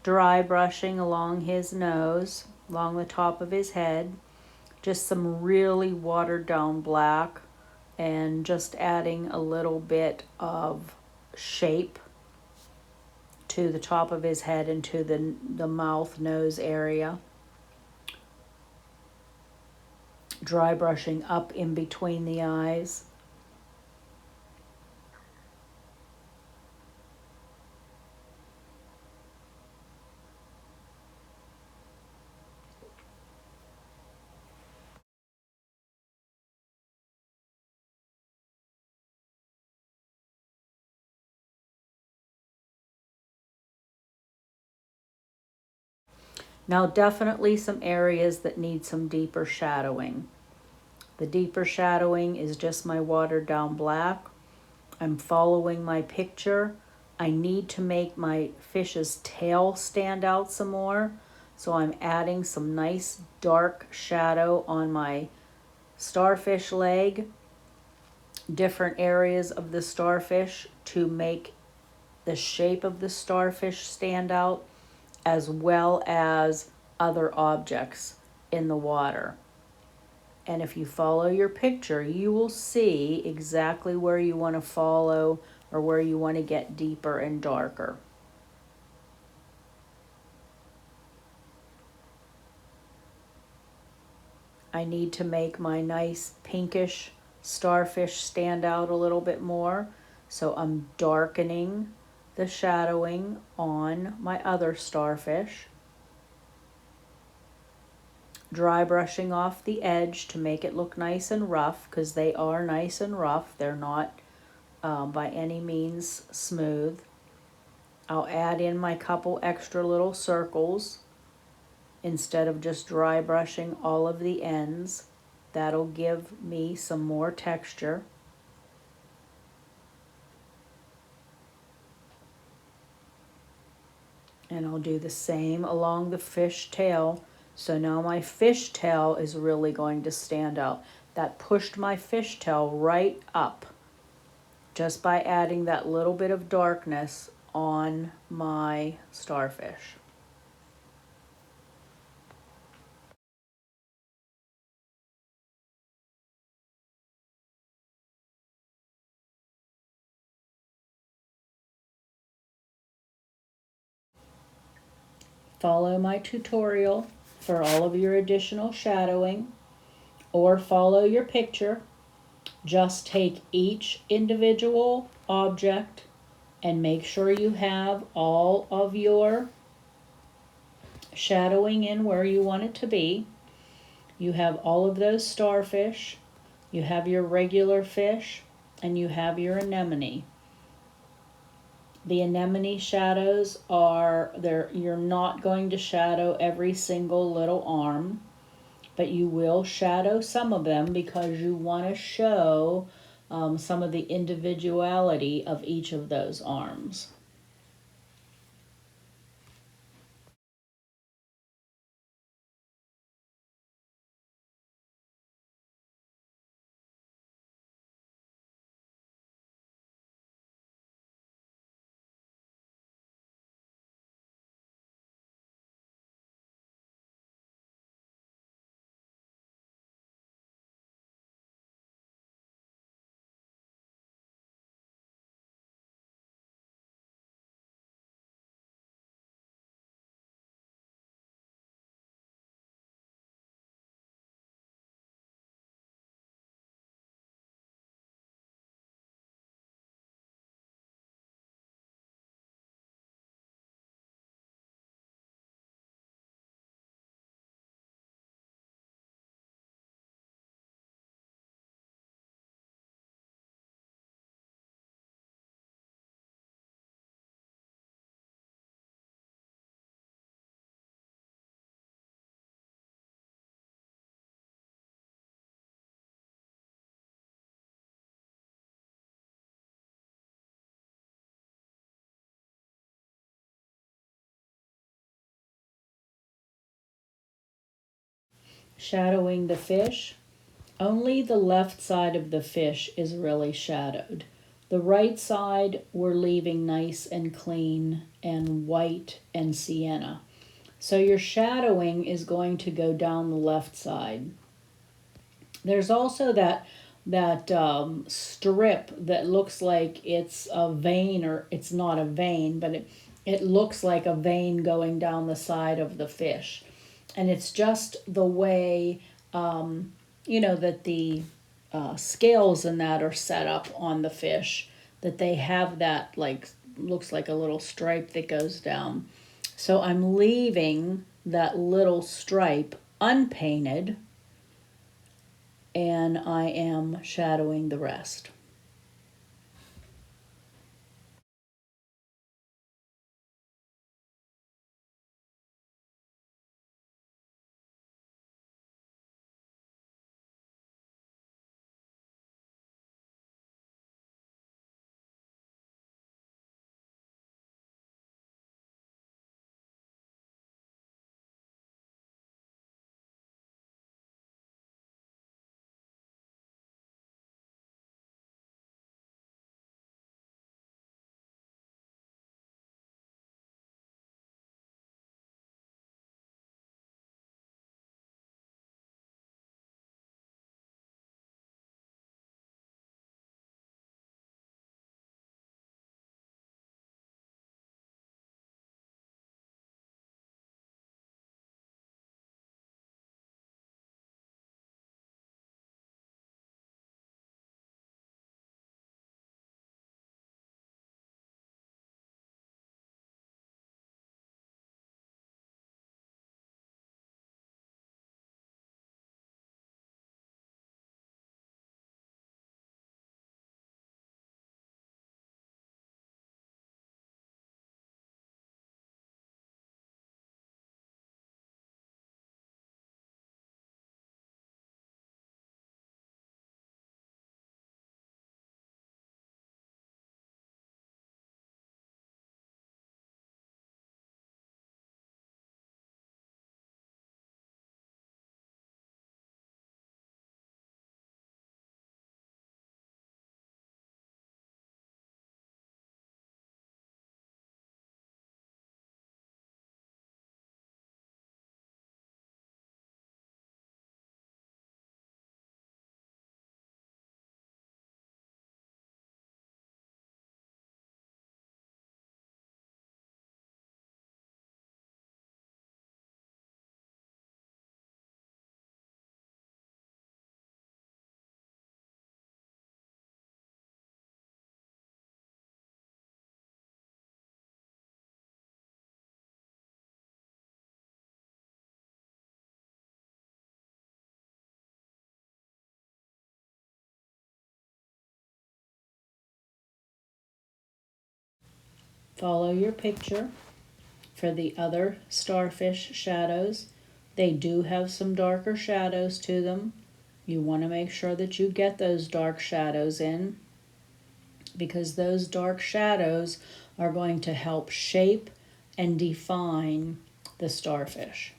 dry brushing along his nose, along the top of his head. Just some really watered down black, and just adding a little bit of shape to the top of his head and to the mouth nose area. Dry brushing up in between the eyes. Now definitely some areas that need some deeper shadowing. The deeper shadowing is just my watered down black. I'm following my picture. I need to make my fish's tail stand out some more. So I'm adding some nice dark shadow on my starfish leg, different areas of the starfish to make the shape of the starfish stand out, as well as other objects in the water. And if you follow your picture, you will see exactly where you want to follow or where you want to get deeper and darker. I need to make my nice pinkish starfish stand out a little bit more. So I'm darkening the shadowing on my other starfish. Dry brushing off the edge to make it look nice and rough, because they are nice and rough. They're not by any means smooth. I'll add in my couple extra little circles instead of just dry brushing all of the ends. That'll give me some more texture. And I'll do the same along the fish tail. So now my fish tail is really going to stand out. That pushed my fish tail right up just by adding that little bit of darkness on my starfish. Follow my tutorial for all of your additional shadowing, or follow your picture. Just take each individual object and make sure you have all of your shadowing in where you want it to be. You have all of those starfish, you have your regular fish, and you have your anemone. The anemone shadows are there. You're not going to shadow every single little arm, but you will shadow some of them because you want to show some of the individuality of each of those arms. shadowing the fish. Only the left side of the fish is really shadowed. The right side we're leaving nice and clean and white and sienna. So your shadowing is going to go down the left side. There's also that strip that looks like it's a vein, or it's not a vein, but it looks like a vein going down the side of the fish. And it's just the way, that the scales and that are set up on the fish, that they have that, like, looks like a little stripe that goes down. So I'm leaving that little stripe unpainted, and I am shadowing the rest. Follow your picture for the other starfish shadows. They do have some darker shadows to them. You want to make sure that you get those dark shadows in, because those dark shadows are going to help shape and define the starfish.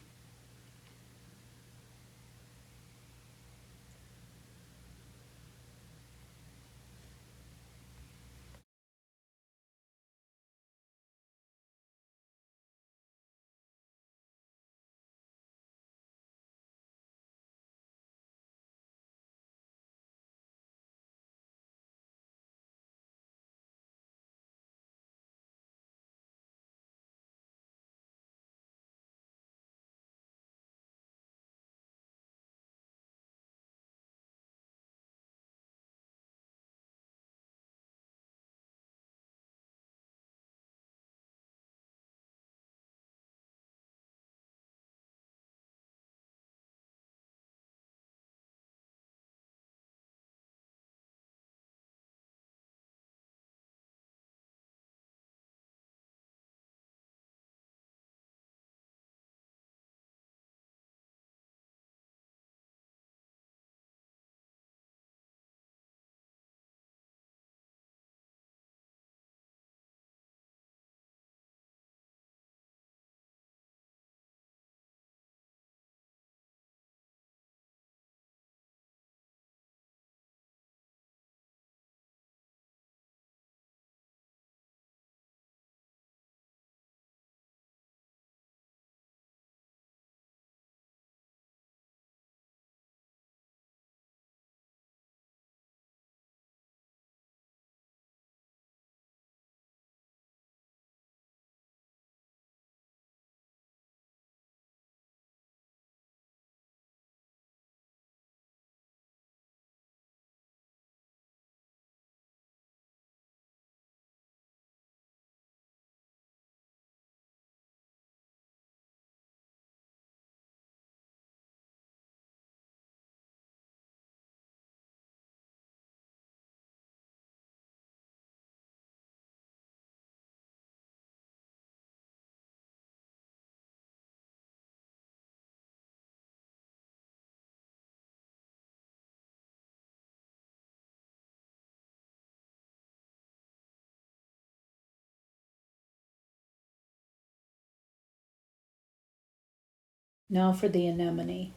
Now for the anemone.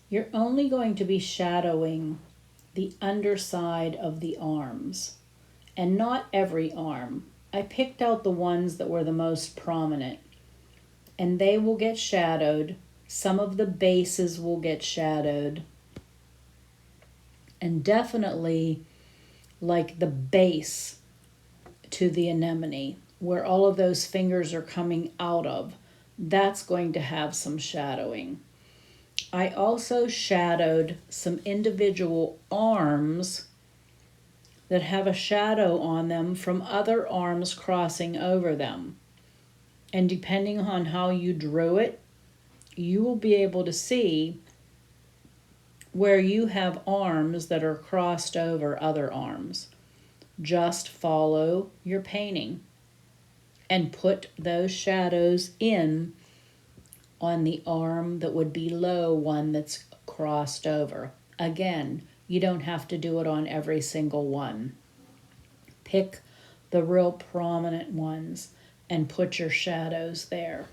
You're only going to be shadowing the underside of the arms, and not every arm. I picked out the ones that were the most prominent, and they will get shadowed. Some of the bases will get shadowed, and definitely like the base to the anemone, where all of those fingers are coming out of, that's going to have some shadowing. I also shadowed some individual arms that have a shadow on them from other arms crossing over them. And depending on how you drew it, you will be able to see where you have arms that are crossed over other arms. Just follow your painting and put those shadows in on the arm that would be below one that's crossed over. Again, you don't have to do it on every single one. Pick the real prominent ones and put your shadows there.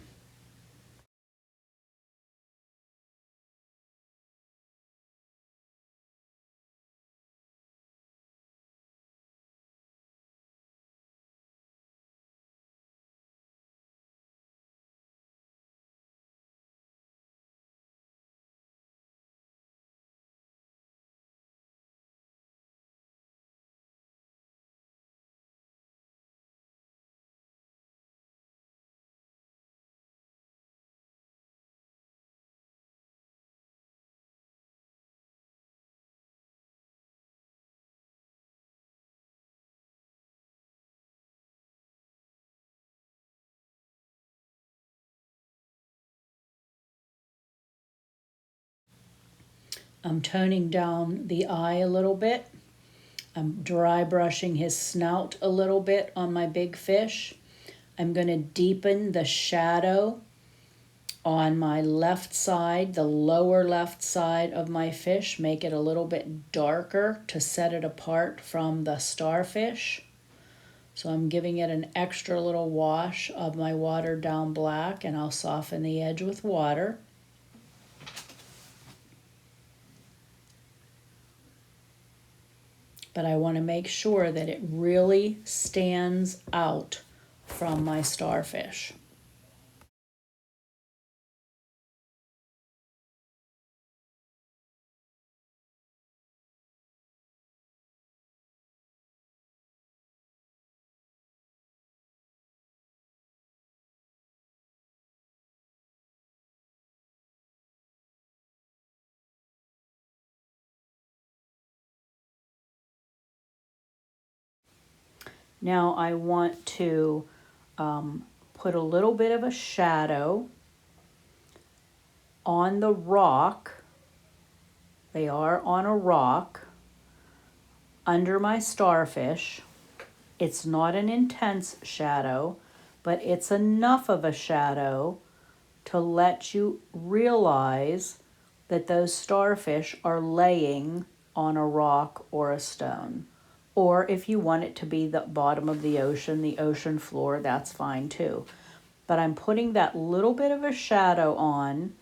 I'm toning down the eye a little bit. I'm dry brushing his snout a little bit on my big fish. I'm going to deepen the shadow on my left side, the lower left side of my fish, make it a little bit darker to set it apart from the starfish. So I'm giving it an extra little wash of my watered down black, and I'll soften the edge with water. But I want to make sure that it really stands out from my starfish. Now I want to put a little bit of a shadow on the rock. They are on a rock under my starfish. It's not an intense shadow, but it's enough of a shadow to let you realize that those starfish are laying on a rock or a stone. Or if you want it to be the bottom of the ocean floor, that's fine too. But I'm putting that little bit of a shadow on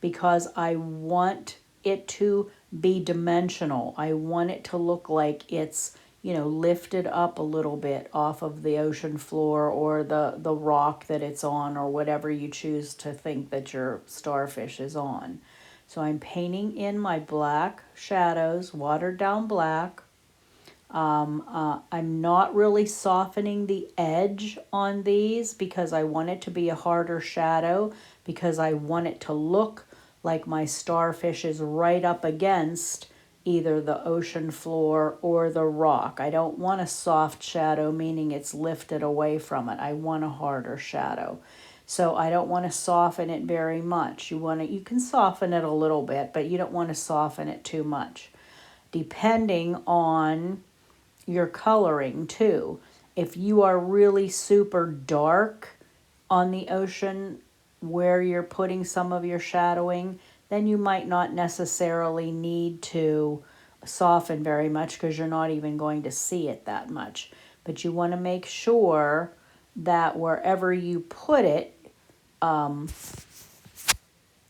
because I want it to be dimensional. I want it to look like it's, lifted up a little bit off of the ocean floor or the rock that it's on or whatever you choose to think that your starfish is on. So I'm painting in my black shadows, watered down black. I'm not really softening the edge on these because I want it to be a harder shadow, because I want it to look like my starfish is right up against either the ocean floor or the rock. I don't want a soft shadow, meaning it's lifted away from it. I want a harder shadow. So I don't want to soften it very much. You can soften it a little bit, but you don't want to soften it too much. Depending on your coloring too. If you are really super dark on the ocean where you're putting some of your shadowing, then you might not necessarily need to soften very much because you're not even going to see it that much. But you want to make sure that wherever you put it,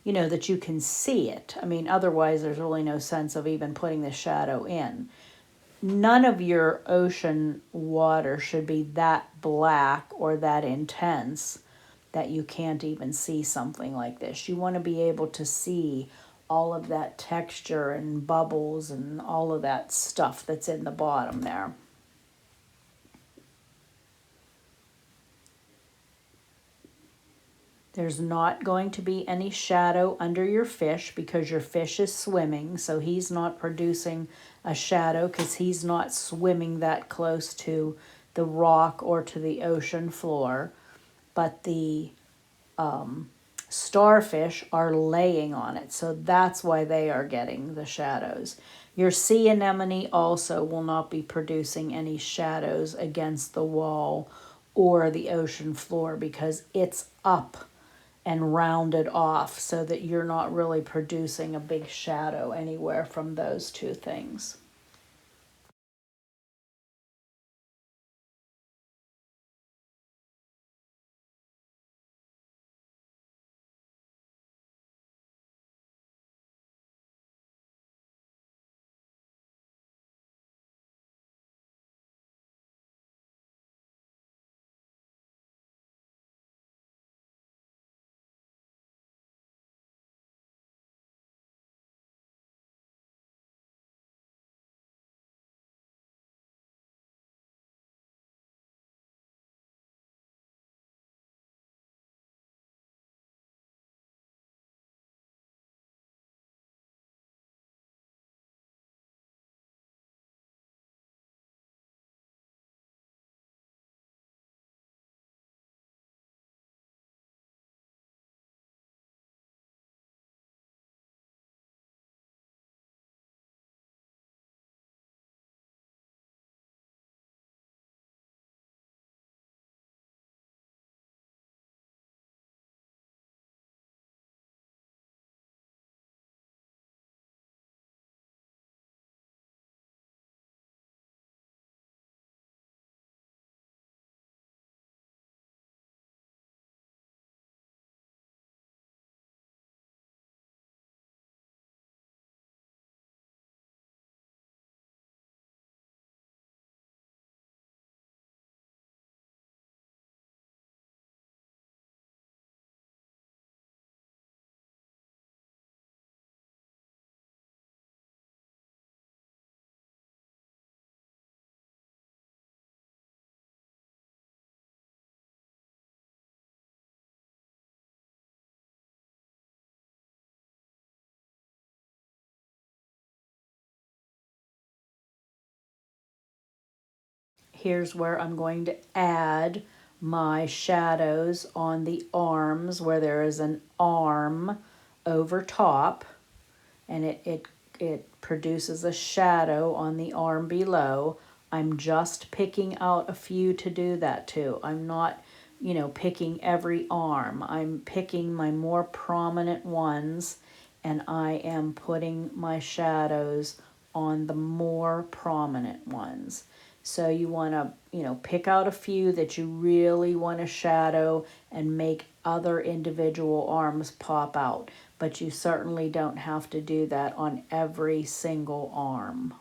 that you can see it. I mean, otherwise there's really no sense of even putting the shadow in. None of your ocean water should be that black or that intense that you can't even see something like this. You want to be able to see all of that texture and bubbles and all of that stuff that's in the bottom there. There's not going to be any shadow under your fish because your fish is swimming, so he's not producing a shadow because he's not swimming that close to the rock or to the ocean floor. But the starfish are laying on it, so that's why they are getting the shadows. Your sea anemone also will not be producing any shadows against the wall or the ocean floor because it's up and rounded off so that you're not really producing a big shadow anywhere from those two things. Here's where I'm going to add my shadows on the arms where there is an arm over top, and it produces a shadow on the arm below. I'm just picking out a few to do that too. I'm not, picking every arm. I'm picking my more prominent ones, and I am putting my shadows on the more prominent ones. So you want to, pick out a few that you really want to shadow and make other individual arms pop out. But you certainly don't have to do that on every single arm.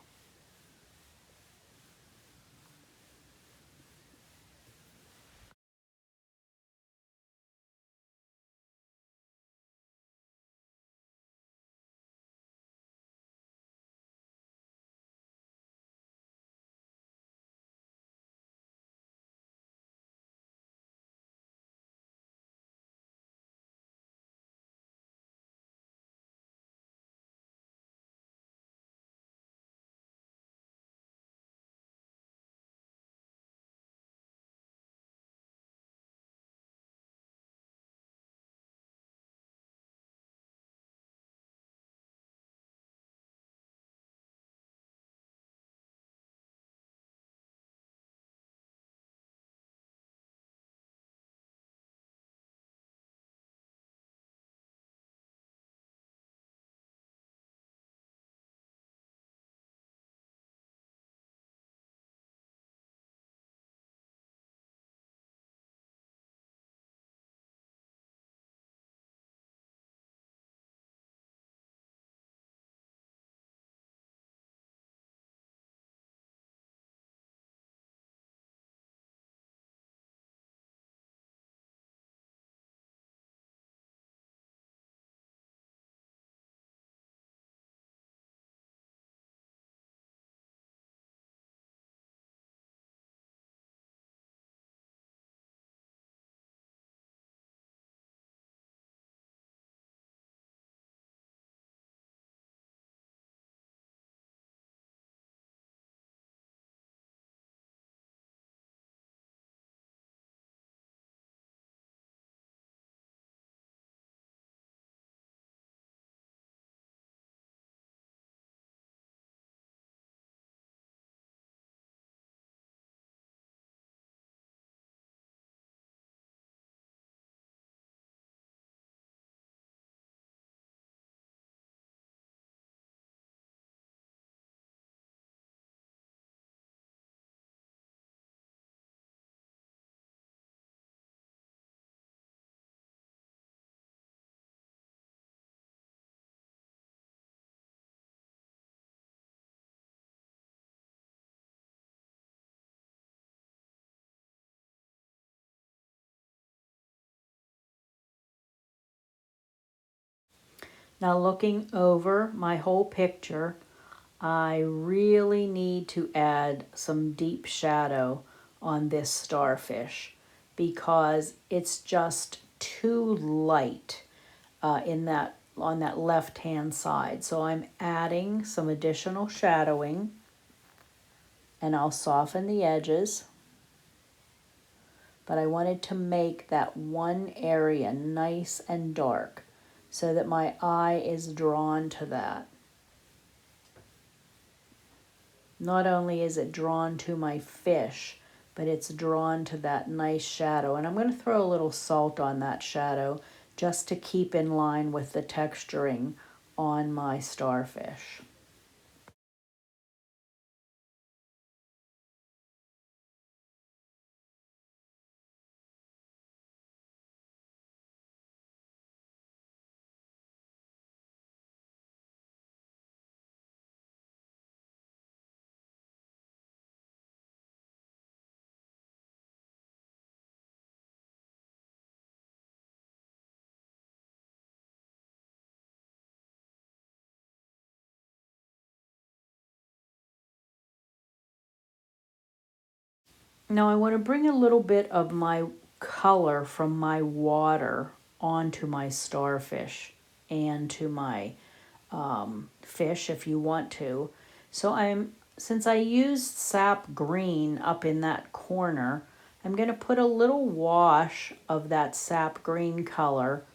Now looking over my whole picture, I really need to add some deep shadow on this starfish because it's just too light in that on that left hand side. So I'm adding some additional shadowing, and I'll soften the edges. But I wanted to make that one area nice and dark so that my eye is drawn to that. Not only is it drawn to my fish, but it's drawn to that nice shadow. And I'm going to throw a little salt on that shadow just to keep in line with the texturing on my starfish. Now I want to bring a little bit of my color from my water onto my starfish and to my fish if you want to. So since I used sap green up in that corner, I'm going to put a little wash of that sap green color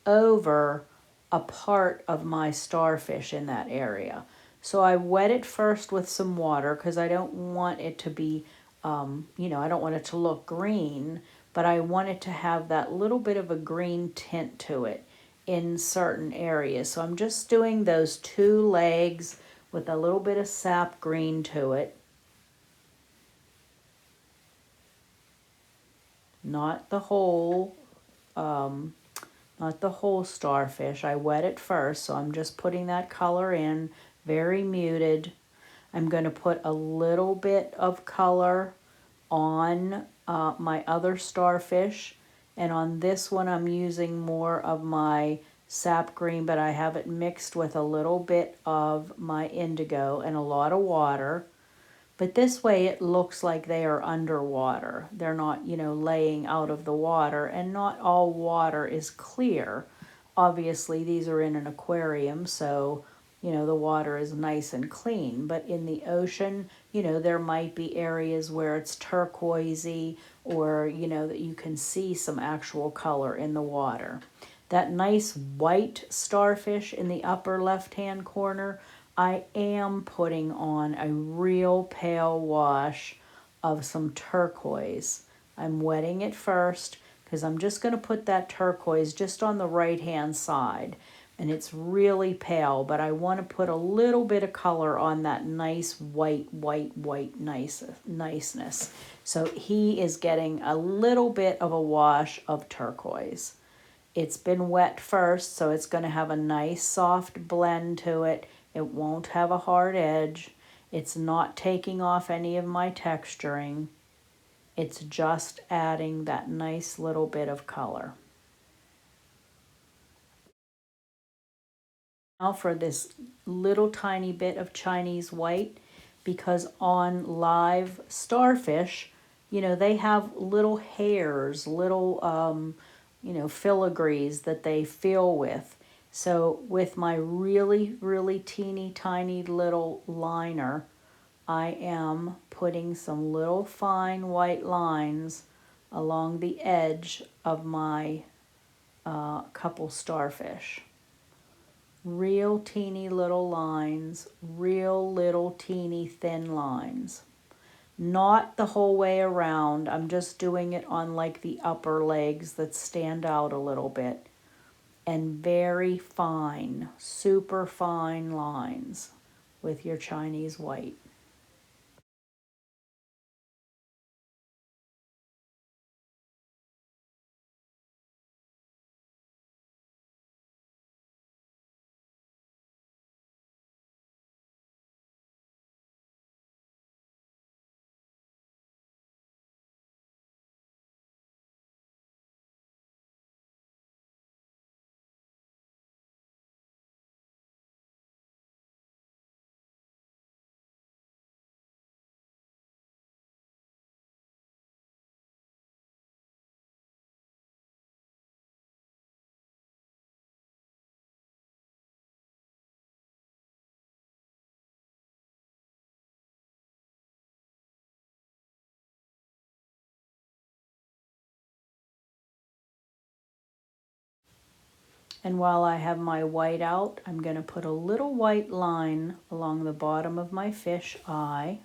over a part of my starfish in that area. So I wet it first with some water because I don't want it to be, I don't want it to look green, but I want it to have that little bit of a green tint to it in certain areas. So I'm just doing those two legs with a little bit of sap green to it. Not the whole, um, not the whole starfish. I wet it first, so I'm just putting that color in, very muted. I'm going to put a little bit of color on my other starfish, and on this one I'm using more of my sap green, but I have it mixed with a little bit of my indigo and a lot of water. But this way it looks like they are underwater. They're not, laying out of the water, and not all water is clear. Obviously, these are in an aquarium, so, the water is nice and clean. But in the ocean, there might be areas where it's turquoisey or, that you can see some actual color in the water. That nice white starfish in the upper left-hand corner, I am putting on a real pale wash of some turquoise. I'm wetting it first because I'm just going to put that turquoise just on the right-hand side. And it's really pale, but I want to put a little bit of color on that nice white niceness. So he is getting a little bit of a wash of turquoise. It's been wet first, so it's going to have a nice soft blend to it. It won't have a hard edge. It's not taking off any of my texturing. It's just adding that nice little bit of color. Now for this little tiny bit of Chinese white, because on live starfish, they have little hairs, little, filigrees that they fill with. So with my really, really teeny tiny little liner, I am putting some little fine white lines along the edge of my couple starfish. Real teeny little lines, real little teeny thin lines. Not the whole way around. I'm just doing it on like the upper legs that stand out a little bit. And very fine, super fine lines with your Chinese white. And while I have my white out, I'm going to put a little white line along the bottom of my fish eye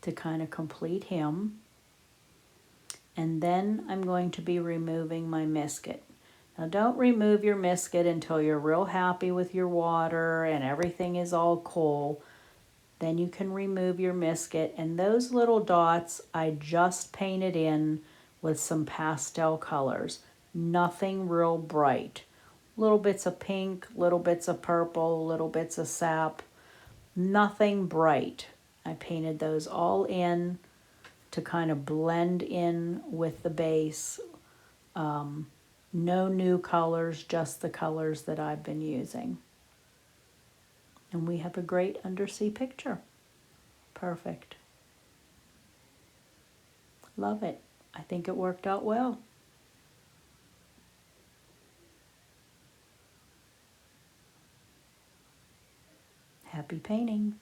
to kind of complete him. And then I'm going to be removing my misket. Now don't remove your misket until you're real happy with your water and everything is all cool. Then you can remove your misket, and those little dots I just painted in with some pastel colors. Nothing real bright. Little bits of pink, little bits of purple, little bits of sap. Nothing bright. I painted those all in to kind of blend in with the base. No new colors, just the colors that I've been using. And we have a great undersea picture. Perfect. Love it. I think it worked out well. Happy painting.